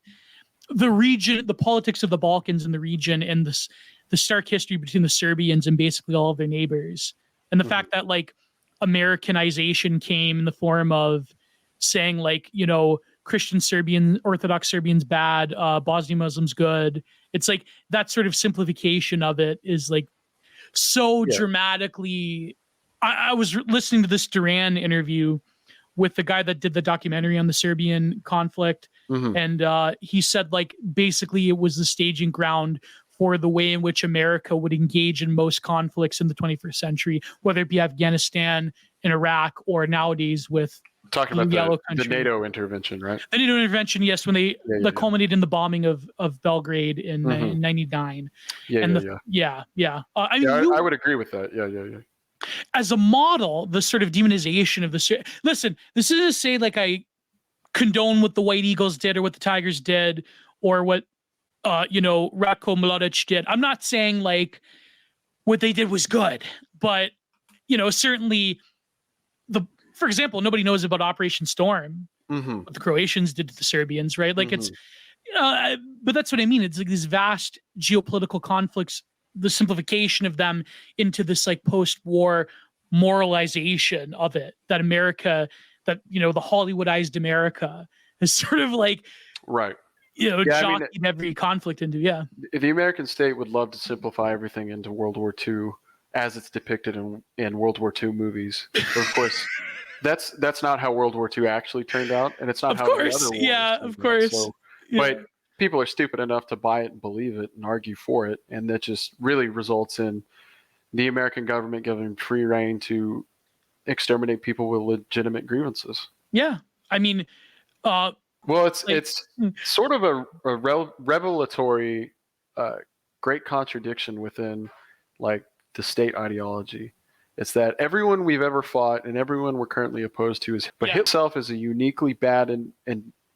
the region, the politics of the Balkans and the region, and the stark history between the Serbians and basically all of their neighbors, and the fact that like Americanization came in the form of saying like, you know, Christian Serbian, Orthodox Serbians bad, Bosnian Muslims good. It's like that sort of simplification of it is like so dramatically. I was listening to this Duran interview with the guy that did the documentary on the Serbian conflict. And he said like basically it was the staging ground for the way in which America would engage in most conflicts in the 21st century, whether it be Afghanistan and Iraq or nowadays with talking about the NATO intervention, right? The NATO intervention, yes, when they culminated in the bombing of Belgrade in 99. I mean, I would agree with that. Yeah. As a model, the sort of demonization of the listen, this isn't to say like I condone what the White Eagles did or what the Tigers did or what Ratko Mladic did. I'm not saying like what they did was good, but certainly for example, nobody knows about Operation Storm, what the Croatians did to the Serbians, right? Like it's but that's what I mean. It's like these vast geopolitical conflicts, the simplification of them into this like post-war moralization of it, that America, that the Hollywoodized America is sort of like jockeyed every conflict into. The American state would love to simplify everything into World War II as it's depicted in World War II movies. But of course, that's not how World War II actually turned out, and it's not how the other wars of course. So, but people are stupid enough to buy it and believe it and argue for it, and that just really results in the American government giving free rein to exterminate people with legitimate grievances. Yeah, I mean, it's sort of a revelatory, great contradiction within like the state ideology. It's that everyone we've ever fought and everyone we're currently opposed to Hitler himself is a uniquely bad and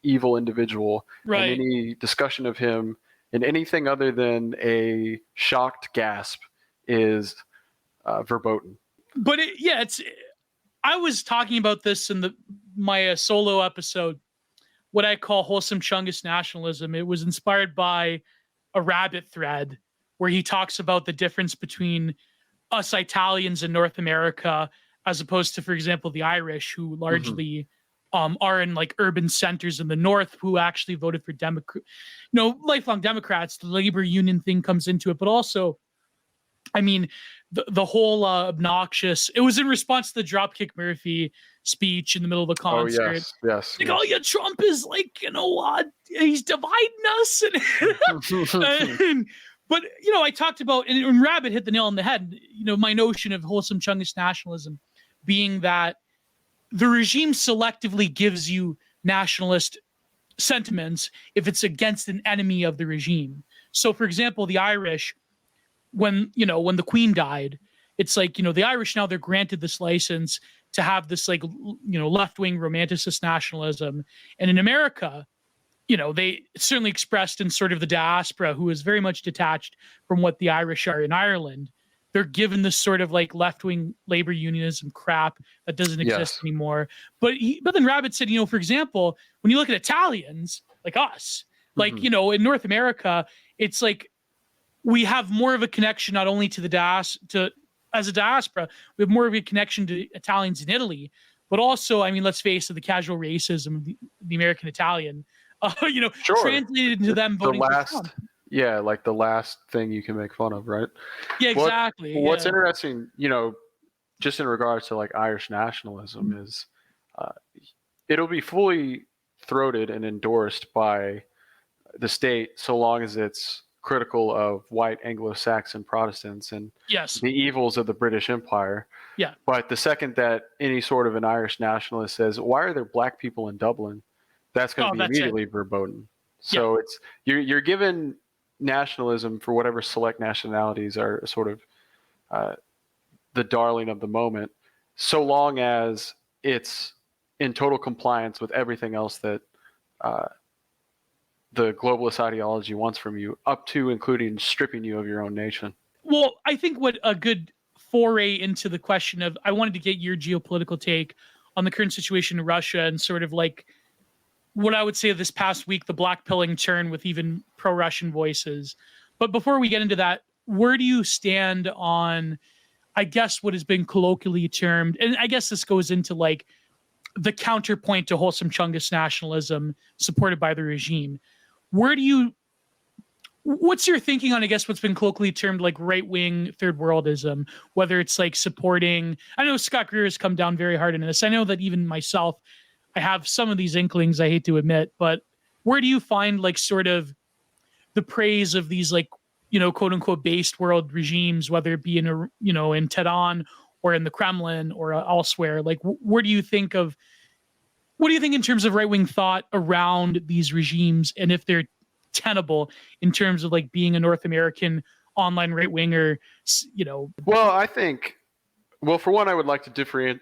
evil individual, right? And any discussion of him in anything other than a shocked gasp is verboten. But I was talking about this in my solo episode, what I call wholesome Chungus nationalism. It was inspired by a Rabbit thread where he talks about the difference between us Italians in North America as opposed to, for example, the Irish, who largely are in like urban centers in the North, who actually voted for lifelong Democrats. The labor union thing comes into it, but also, I mean, the whole obnoxious. It was in response to the Dropkick Murphy speech in the middle of the concert. Oh yes. Like, oh yeah, Trump is like, he's dividing us, but I talked about, and Rabbit hit the nail on the head. My notion of wholesome Chungus nationalism being that the regime selectively gives you nationalist sentiments if it's against an enemy of the regime. So, for example, the Irish, when the Queen died, it's like, the Irish now, they're granted this license to have this like, left-wing romanticist nationalism. And in America, they certainly expressed in sort of the diaspora, who is very much detached from what the Irish are in Ireland. They're given this sort of like left-wing labor unionism crap that doesn't exist anymore. But then Rabbit said, for example, when you look at Italians like us, like, in North America, it's like we have more of a connection not only to as a diaspora, we have more of a connection to Italians in Italy, but also, I mean, let's face it, the casual racism of the American Italian, translated into them voting for Trump. Yeah, like the last thing you can make fun of, right? Yeah, exactly. What's interesting, just in regards to like Irish nationalism is it'll be fully throated and endorsed by the state so long as it's critical of white Anglo-Saxon Protestants and the evils of the British Empire. Yeah. But the second that any sort of an Irish nationalist says, why are there black people in Dublin? That's going to be immediately verboten. So it's you're given nationalism for whatever select nationalities are sort of the darling of the moment, so long as it's in total compliance with everything else that the globalist ideology wants from you, up to including stripping you of your own nation. Well, I think what a good foray into the question of, I wanted to get your geopolitical take on the current situation in Russia and sort of like what I would say this past week, the blackpilling turn with even pro-Russian voices. But before we get into that, where do you stand on, I guess, what has been colloquially termed, and I guess this goes into like the counterpoint to wholesome Chungus nationalism supported by the regime. What's your thinking on, I guess, what's been colloquially termed like right-wing third worldism, whether it's like supporting, I know Scott Greer has come down very hard in this. I know that even myself, I have some of these inklings, I hate to admit, but where do you find like sort of the praise of these like, quote unquote based world regimes, whether it be in Tehran or in the Kremlin or elsewhere? Like, what do you think in terms of right-wing thought around these regimes, and if they're tenable in terms of like being a North American online right-winger, Well, I think, for one, I would like to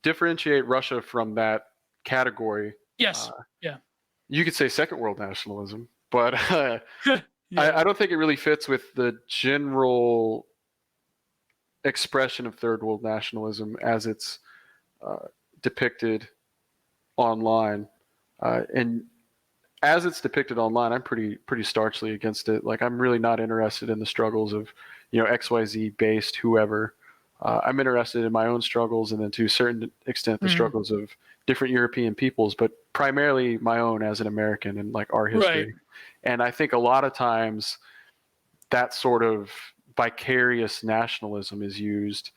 differentiate Russia from that category. Yes. Yeah. You could say second world nationalism, but Yeah. I don't think it really fits with the general expression of third world nationalism as it's depicted online. And as it's depicted online, I'm pretty starchly against it. Like, I'm really not interested in the struggles of, XYZ based whoever. I'm interested in my own struggles, and then to a certain extent the struggles of different European peoples, but primarily my own as an American and like our history. Right. And I think a lot of times that sort of vicarious nationalism is used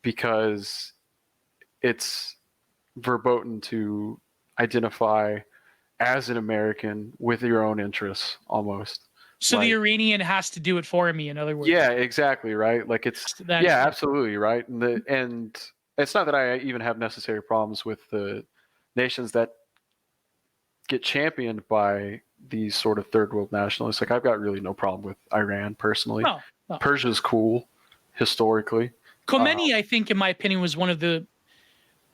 because it's verboten to identify as an American with your own interests almost. So like, the Iranian has to do it for me, in other words. Yeah, exactly, right? Like absolutely, right? And it's not that I even have necessary problems with the nations that get championed by these sort of third world nationalists. Like, I've got really no problem with Iran personally. No. Persia's cool historically. Khomeini, I think, in my opinion, was one of the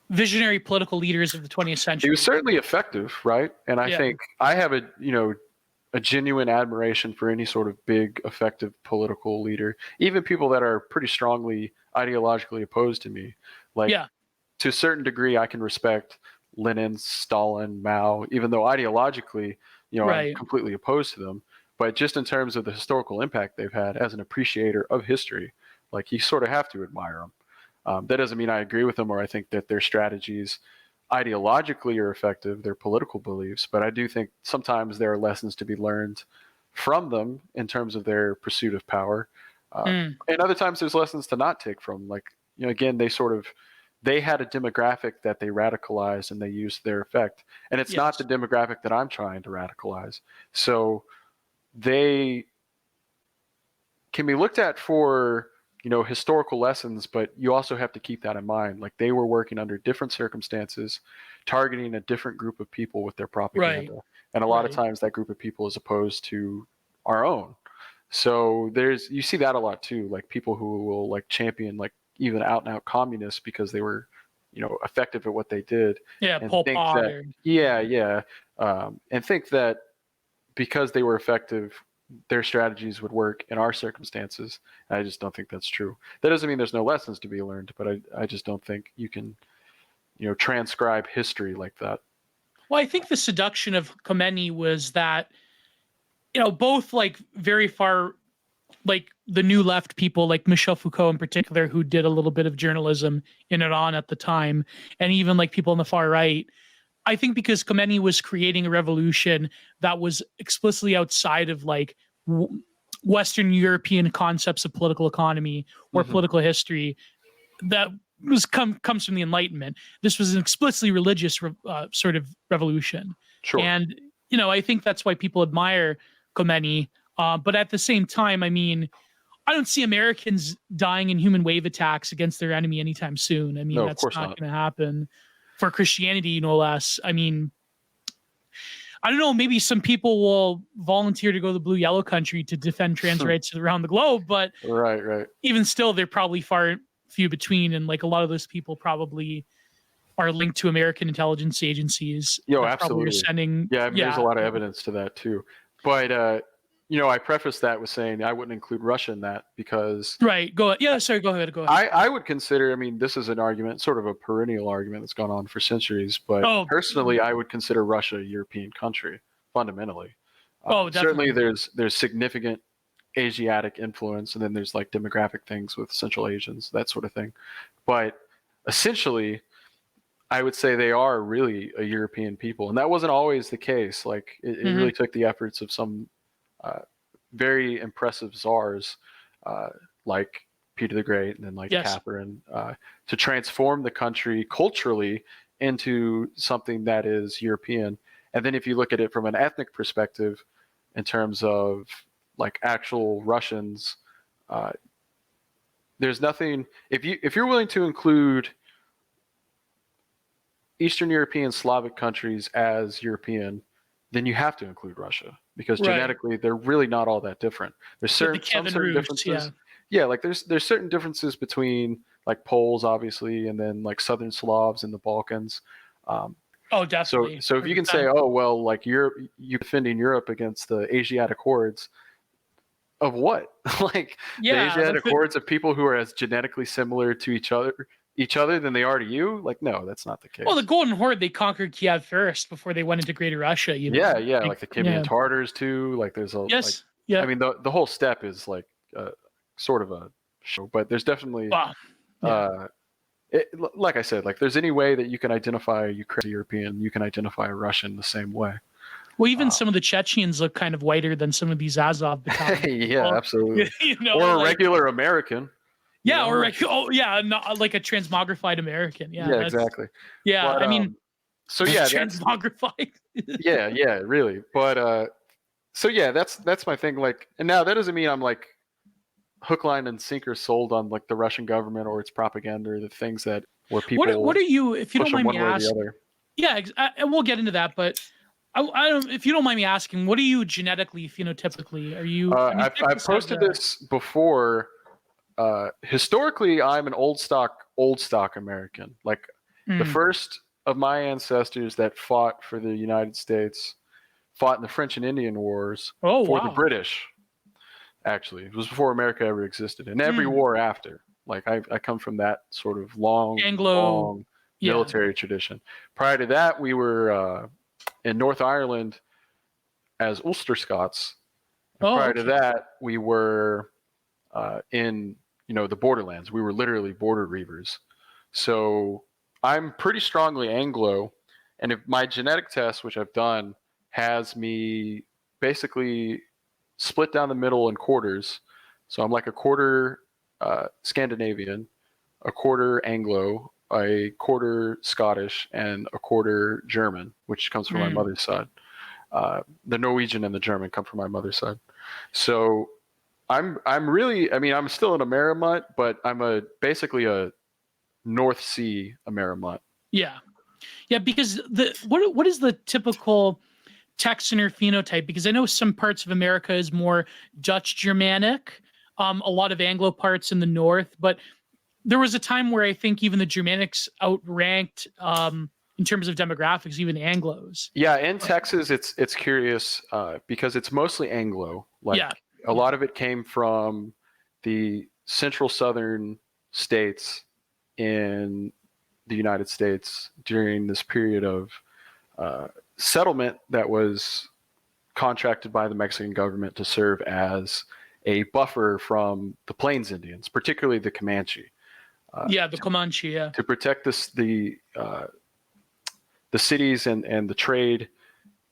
visionary political leaders of the 20th century. He was certainly effective, right? And I think I have a genuine admiration for any sort of big, effective political leader, even people that are pretty strongly ideologically opposed to me. Like, to a certain degree, I can respect Lenin, Stalin, Mao, even though ideologically, I'm completely opposed to them. But just in terms of the historical impact they've had as an appreciator of history, like, you sort of have to admire them. That doesn't mean I agree with them or I think that their strategies ideologically are effective, their political beliefs, but I do think sometimes there are lessons to be learned from them in terms of their pursuit of power. And other times there's lessons to not take from. Like, again, they had a demographic that they radicalized and they used their effect. And it's not the demographic that I'm trying to radicalize. So they can be looked at for historical lessons, but you also have to keep that in mind. Like, they were working under different circumstances, targeting a different group of people with their propaganda. Right. And a lot of times that group of people is opposed to our own. So you see that a lot too, like people who will like champion like even out and out communists because they were, effective at what they did. Yeah. Pol Pot. And think that because they were effective, their strategies would work in our circumstances. I just don't think that's true. That doesn't mean there's no lessons to be learned, but I just don't think you can, transcribe history like that. Well, I think the seduction of Khomeini was that, both like very far, like the new left people, like Michel Foucault in particular, who did a little bit of journalism in Iran at the time, and even like people on the far right, I think because Khomeini was creating a revolution that was explicitly outside of like Western European concepts of political economy or political history, that comes from the Enlightenment. This was an explicitly religious sort of revolution. Sure. And, I think that's why people admire Khomeini. But at the same time, I mean, I don't see Americans dying in human wave attacks against their enemy anytime soon. I mean, that's not going to happen. For Christianity, no less. I mean, I don't know, maybe some people will volunteer to go to the blue yellow country to defend trans rights around the globe, but right. Even still, they're probably far few between. And like a lot of those people probably are linked to American intelligence agencies. Yo, That's probably you're absolutely. sending. Yeah, I mean, there's a lot of Yeah. evidence to that too. But I preface that with saying I wouldn't include Russia in that because Right. Go ahead. Yeah. Sorry. Go ahead. Go ahead. I would consider. I mean, this is an argument, sort of a perennial argument that's gone on for centuries. But Oh. personally, I would consider Russia a European country fundamentally. Oh, Certainly, definitely. there's significant Asiatic influence, and then there's like demographic things with Central Asians, that sort of thing. But essentially, I would say they are really a European people, and that wasn't always the case. Like it Hmm. really took the efforts of some uh, very impressive czars, uh, like Peter the Great, and then like Yes. Catherine, to transform the country culturally into something that is European. And then if you look at it from an ethnic perspective, in terms of like actual Russians, uh, there's nothing. If you're willing to include Eastern European Slavic countries as European, then you have to include Russia because Right. genetically they're really not all that different. There's Yeah, the some Kevin certain Roos. differences. Yeah. Yeah, like there's certain differences between like Poles, obviously, and then like Southern Slavs in the Balkans. Um, Oh, so definitely. so if you can say, 100%. oh well, like you defending Europe against the Asiatic hordes of what? Like the Yeah. Like Asiatic hordes of people who are as genetically similar to each other than they are to you? Like no, that's not the well, the case. Golden Horde, they conquered Kiev first before they went into Greater Russia. Yeah, yeah, Like, like the Crimean yeah. Tartars too. Like there's a like, Yes. I Yeah. mean the whole step is like sort of a show, but there's definitely Wow. Yeah. uh, like I said, like there's any way that you can identify a Ukrainian European, you can identify a Russian the same way. Well, even Uh, some of the Chechens look kind of whiter than some of these Azov battalions. yeah, absolutely. Or a Like, regular American. yeah, or Like, like, oh, yeah, not like a transmogrified American. Yeah, yeah, that's, exactly. yeah. But I mean, so yeah, that's transmogrified. yeah, really. But so yeah, that's my thing. Like, and now that doesn't mean I'm like hook, line, and sinker sold on like the Russian government or its propaganda or the things that where What people are you, if you push don't them mind me one way or the asking? other. Yeah, and we'll get into that, but I don't, if you don't mind me asking, what are you genetically, phenotypically? Are you? I mean, I've Texas has posted a. this before. Historically, I'm an old stock American. Like the Mm. first of my ancestors that fought for the United States fought in the French and Indian Wars Oh for the wow. British. Actually, it was before America ever existed, and every Mm. war after. Like I come from that sort of Anglo. long Yeah. military tradition. Prior to that, we were in North Ireland as Ulster Scots, and Oh, prior to okay. that, we were in the borderlands. We were literally border reavers. So I'm pretty strongly Anglo, and if my genetic test, which I've done, has me basically split down the middle in quarters. So I'm like a quarter Scandinavian, a quarter Anglo, a quarter Scottish, and a quarter German, which comes from my Mm. mother's side. The Norwegian and the German come from my mother's side. So I'm really, I mean, I'm still an Amerimut, but I'm basically a North Sea Amerimut. Yeah. Yeah, because what is the typical Texan or phenotype? Because I know some parts of America is more Dutch Germanic, a lot of Anglo parts in the north, but there was a time where I think even the Germanics outranked in terms of demographics, even Anglos. Yeah, in Texas, it's curious because it's mostly Anglo. Like Yeah. a lot of it came from the central southern states in the United States during this period of settlement that was contracted by the Mexican government to serve as a buffer from the Plains Indians, particularly the Comanche, Yeah, the Comanche, yeah. to protect the cities and the trade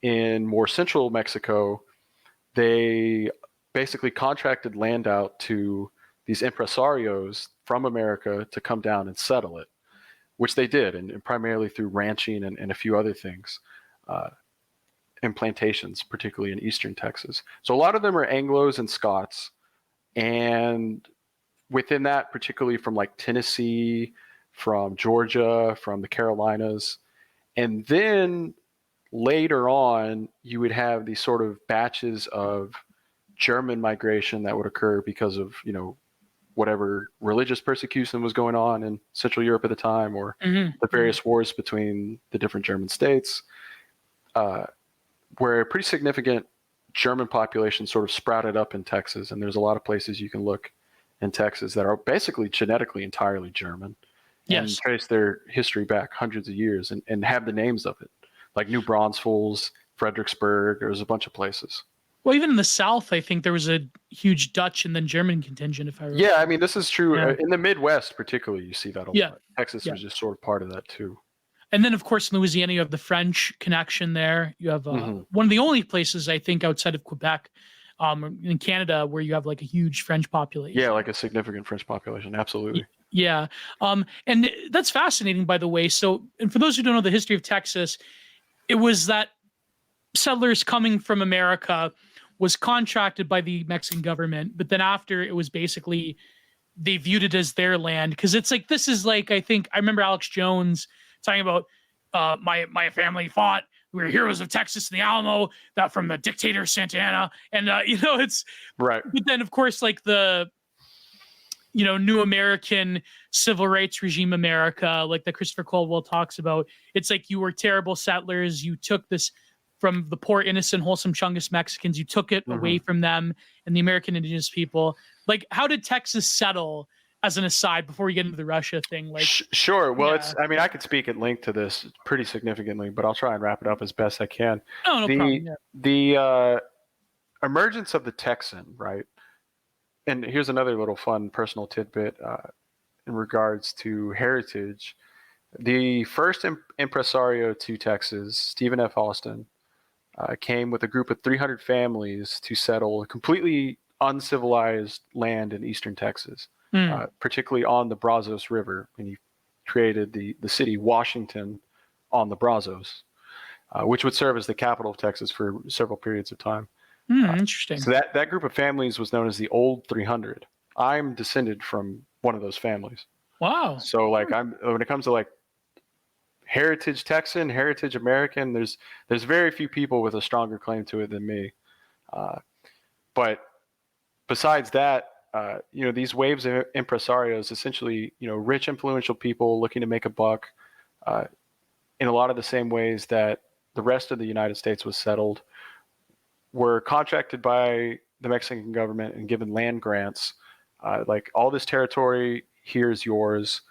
in more central Mexico. They basically contracted land out to these impresarios from America to come down and settle it, which they did, and primarily through ranching and a few other things, and plantations, particularly in eastern Texas. So a lot of them are Anglos and Scots, and within that, particularly from like Tennessee, from Georgia, from the Carolinas, and then later on, you would have these sort of batches of German migration that would occur because of whatever religious persecution was going on in Central Europe at the time, or the various wars between the different German states, where a pretty significant German population sort of sprouted up in Texas. And there's a lot of places you can look in Texas that are basically genetically entirely German, and trace their history back hundreds of years, and have the names of it, like New Braunfels, Fredericksburg. There was a bunch of places. Well, even in the South, I think there was a huge Dutch and then German contingent, if I remember. Yeah, I mean, this is true. In the Midwest, particularly, you see that a lot. Texas was just sort of part of that, too. And then, of course, in Louisiana, you have the French connection there. You have one of the only places, I think, outside of Quebec, in Canada, where you have like a huge French population. Yeah, like a significant French population. Absolutely. Yeah. And that's fascinating, by the way. So, and for those who don't know the history of Texas, it was that settlers coming from America was contracted by the Mexican government, but then after, it was basically, they viewed it as their land, because it's like, this is like, I think I remember Alex Jones talking about my family fought, we were heroes of Texas and the Alamo, that from the dictator Santa Anna, and it's right. But then, of course, like the new American civil rights regime America, like that Christopher Caldwell talks about, it's like, you were terrible settlers, you took this from the poor, innocent, wholesome Chungus Mexicans, you took it away from them and the American indigenous people. Like, how did Texas settle, as an aside, before we get into the Russia thing? Like, sure. Well, I could speak at length to this pretty significantly, but I'll try and wrap it up as best I can. Oh, no problem. Yeah. The emergence of the Texan, right? And here's another little fun personal tidbit in regards to heritage. The first impresario to Texas, Stephen F. Austin, came with a group of 300 families to settle a completely uncivilized land in eastern Texas, particularly on the Brazos River. And he created the city Washington on the Brazos, which would serve as the capital of Texas for several periods of time. Interesting. So that group of families was known as the Old 300. I'm descended from one of those families. Wow. So like, when it comes to like heritage Texan, heritage American, there's very few people with a stronger claim to it than me. But besides that, these waves of impresarios, essentially, rich, influential people looking to make a buck, in a lot of the same ways that the rest of the United States was settled, were contracted by the Mexican government and given land grants. Like, all this territory here is yours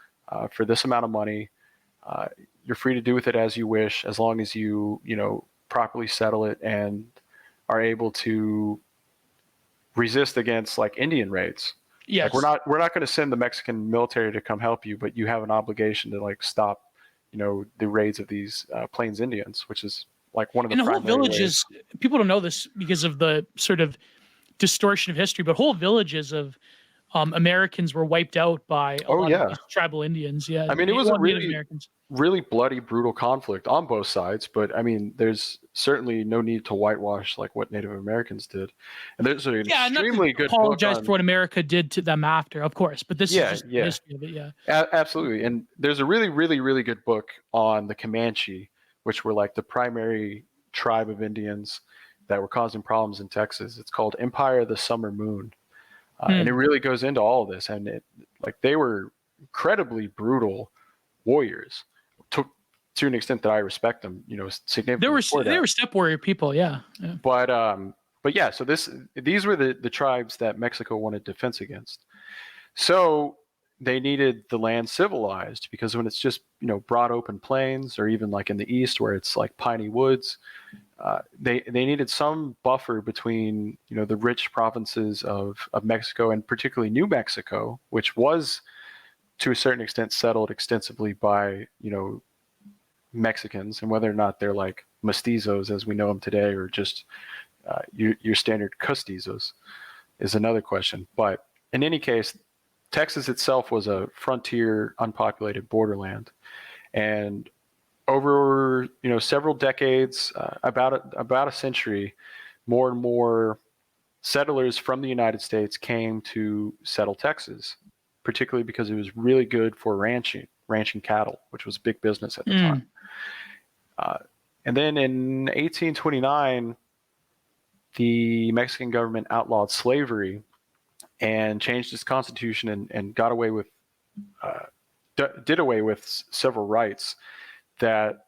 for this amount of money. You're free to do with it as you wish, as long as you, properly settle it and are able to resist against like Indian raids. Yes. Like, we're not going to send the Mexican military to come help you, but you have an obligation to like stop, the raids of these Plains Indians, which is like one of the whole primary villages. ways. People don't know this because of the sort of distortion of history, but whole villages of Americans were wiped out by a lot of these tribal Indians. Yeah. I mean, it was a Americans. really bloody, brutal conflict on both sides, but I mean, there's certainly no need to whitewash like what Native Americans did. And there's an extremely good apologize for what America did to them after, of course, but this is just the history of it. Yeah. Absolutely. And there's a really, really, really good book on the Comanche, which were like the primary tribe of Indians that were causing problems in Texas. It's called Empire of the Summer Moon. And it really goes into all of this. And they were incredibly brutal warriors to an extent that I respect them, significantly. They were step warrior people. Yeah. But yeah, so these were the tribes that Mexico wanted defense against. So they needed the land civilized, because when it's just, broad open plains, or even like in the East where it's like piney woods, they needed some buffer between, the rich provinces of Mexico, and particularly New Mexico, which was to a certain extent settled extensively by, Mexicans, and whether or not they're like mestizos as we know them today, or just your standard castizos is another question. But in any case, Texas itself was a frontier, unpopulated borderland, and over several decades, about a century, more and more settlers from the United States came to settle Texas, particularly because it was really good for ranching cattle, which was big business at the time. And then in 1829, the Mexican government outlawed slavery, and changed its constitution and got away with, did away with several rights that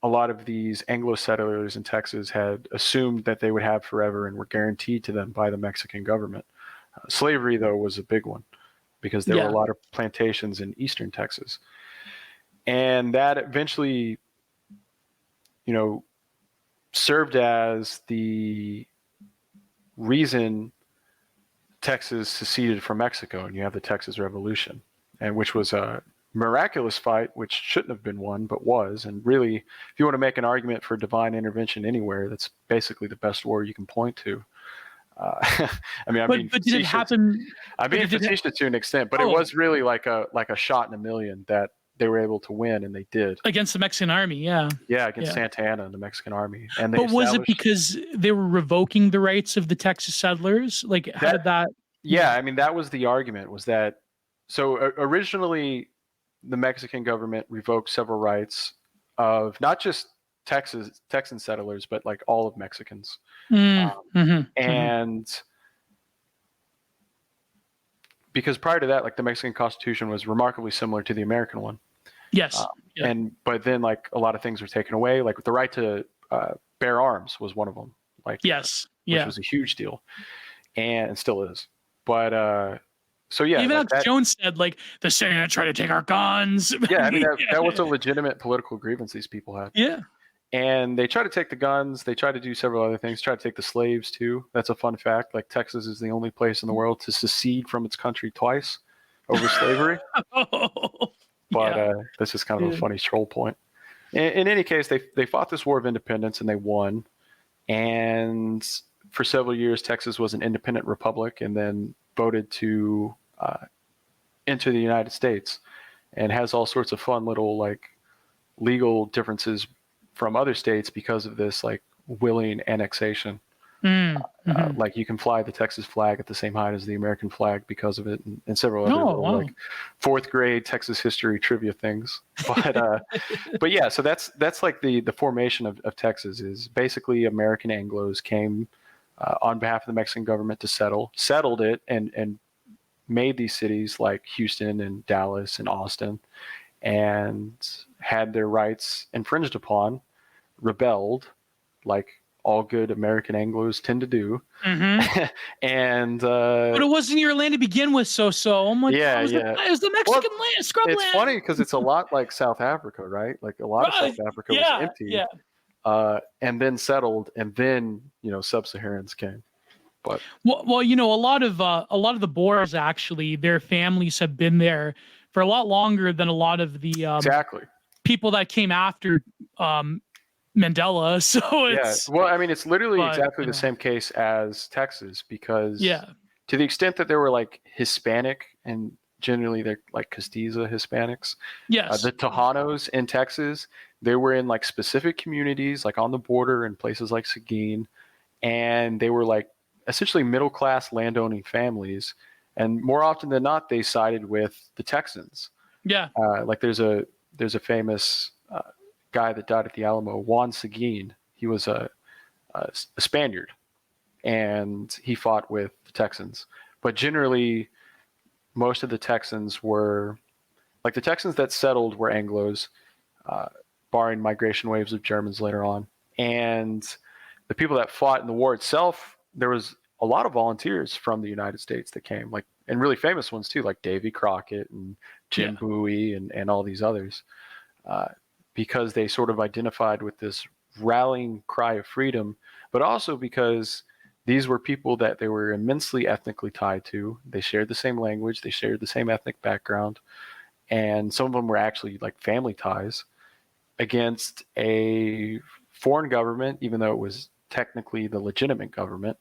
a lot of these Anglo settlers in Texas had assumed that they would have forever and were guaranteed to them by the Mexican government. Slavery, though, was a big one because there were a lot of plantations in eastern Texas. And that eventually, served as the reason Texas seceded from Mexico, and you have the Texas Revolution, and which was a miraculous fight, which shouldn't have been won, but was. And really, if you want to make an argument for divine intervention anywhere, that's basically the best war you can point to. But did it happen? I'm being facetious to an extent, but it was really like a shot in a million that they were able to win, and they did against the Mexican army. Yeah, against Santa Anna and the Mexican army. And but was it because they were revoking the rights of the Texas settlers? Like, how did that? Yeah, I mean, that was the argument. Was that so? Originally, the Mexican government revoked several rights of not just Texan settlers, but like all of Mexicans. And because prior to that, like the Mexican Constitution was remarkably similar to the American one. Yes. But then like a lot of things were taken away, like the right to bear arms was one of them. Like which was a huge deal, and still is. But so yeah, even like Jones said, like the Senate tried to take our guns. Yeah, I mean that was a legitimate political grievance these people had. Yeah. And they tried to take the guns. They tried to do several other things. Tried to take the slaves too. That's a fun fact. Like Texas is the only place in the world to secede from its country twice over slavery. But this is kind of a funny troll point. In any case, they fought this war of independence and they won. And for several years, Texas was an independent republic, and then voted to enter the United States, and has all sorts of fun little like legal differences from other states because of this like willing annexation. Like you can fly the Texas flag at the same height as the American flag because of it, and several other like fourth grade Texas history trivia things. But yeah, so that's like the formation of Texas is basically American Anglos came on behalf of the Mexican government to settled it, and made these cities like Houston and Dallas and Austin, and had their rights infringed upon, rebelled, like all good American Anglos tend to do. And but it wasn't your land to begin with, Soso. I'm like, it was the Mexican land, scrub land. It's funny because it's a lot like South Africa, right? Like a lot of South Africa was empty, and then settled, and then sub-Saharans came. But well, a lot of the Boers, actually, their families have been there for a lot longer than a lot of the people that came after Mandela. So it's well, I mean, it's literally exactly the same case as Texas, because to the extent that there were like Hispanic, and generally they're like Castiza Hispanics, the Tejanos in Texas, they were in like specific communities, like on the border in places like Seguin, and they were like essentially middle-class landowning families, and more often than not, they sided with the Texans. Like there's a famous guy that died at the Alamo, Juan Seguin. He was a Spaniard, and he fought with the Texans. But generally, most of the Texans were, like the Texans that settled were Anglos, barring migration waves of Germans later on. And the people that fought in the war itself, there was a lot of volunteers from the United States that came, like, and really famous ones too, like Davy Crockett and Jim Bowie and all these others, because they sort of identified with this rallying cry of freedom, but also because these were people that they were immensely ethnically tied to. They shared the same language, they shared the same ethnic background, and some of them were actually like family ties against a foreign government, even though it was technically the legitimate government,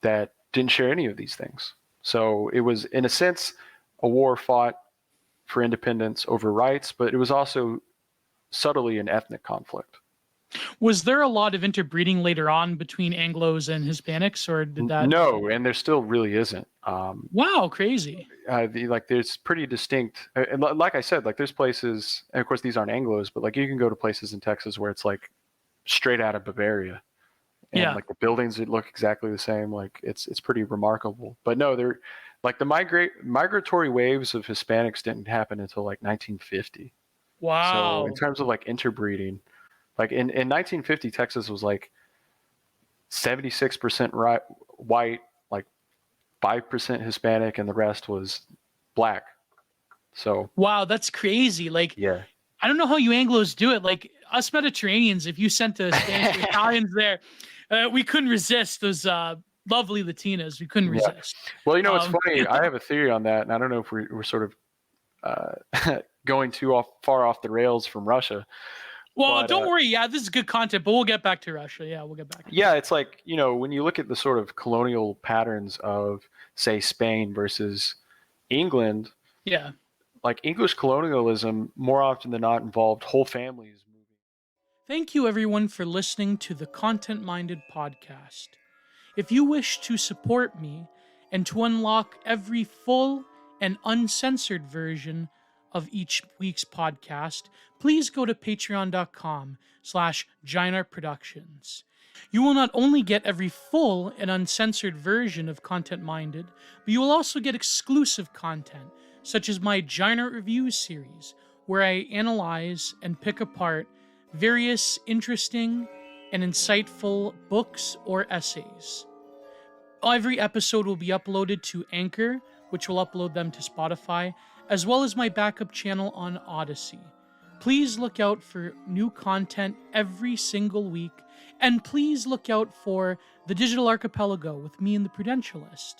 that didn't share any of these things. So it was, in a sense, a war fought for independence over rights, but it was also subtly an ethnic conflict. Was there a lot of interbreeding later on between Anglos and Hispanics, or did that? No, and there still really isn't. Wow, crazy. There's pretty distinct, and like I said, like there's places, and of course these aren't Anglos, but like you can go to places in Texas where it's like straight out of Bavaria, and Yeah. like the buildings look exactly the same. Like it's pretty remarkable. But no, they're like the migratory waves of Hispanics didn't happen until like 1950. So in Wow. terms of like interbreeding, like in 1950, Texas was like 76% white, like 5% Hispanic, and the rest was black. So Wow, that's crazy. Like, yeah. I don't know how you Anglos do it. Like us Mediterraneans, if you sent the Spanish or Italians there, we couldn't resist those lovely Latinas. We couldn't Yeah. resist. Well, you know, it's Um, funny. I have a theory on that, and I don't know if we're sort of going too far off the rails from Russia. well, But don't worry. Yeah, this is good content, but we'll get back to Russia. Yeah, we'll get back to yeah, it's like, you know, when you look at the sort of colonial patterns of, say, Spain versus England, Yeah. like English colonialism more often than not involved whole families moving. Thank you, everyone, for listening to the Content Minded podcast. If you wish to support me and to unlock every full and uncensored version of each week's podcast, please go to patreon.com/GiantArtProductions. You will not only get every full and uncensored version of Content Minded, but you will also get exclusive content, such as my Giant Art Reviews series, where I analyze and pick apart various interesting and insightful books or essays. Every episode will be uploaded to Anchor, which will upload them to Spotify, as well as my backup channel on Odyssey. Please look out for new content every single week, and please look out for the Digital Archipelago with me and the Prudentialist.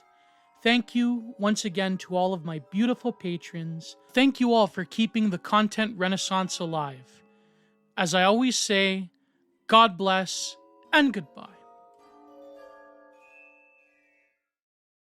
Thank you once again to all of my beautiful patrons. Thank you all for keeping the content renaissance alive. As I always say, God bless and goodbye.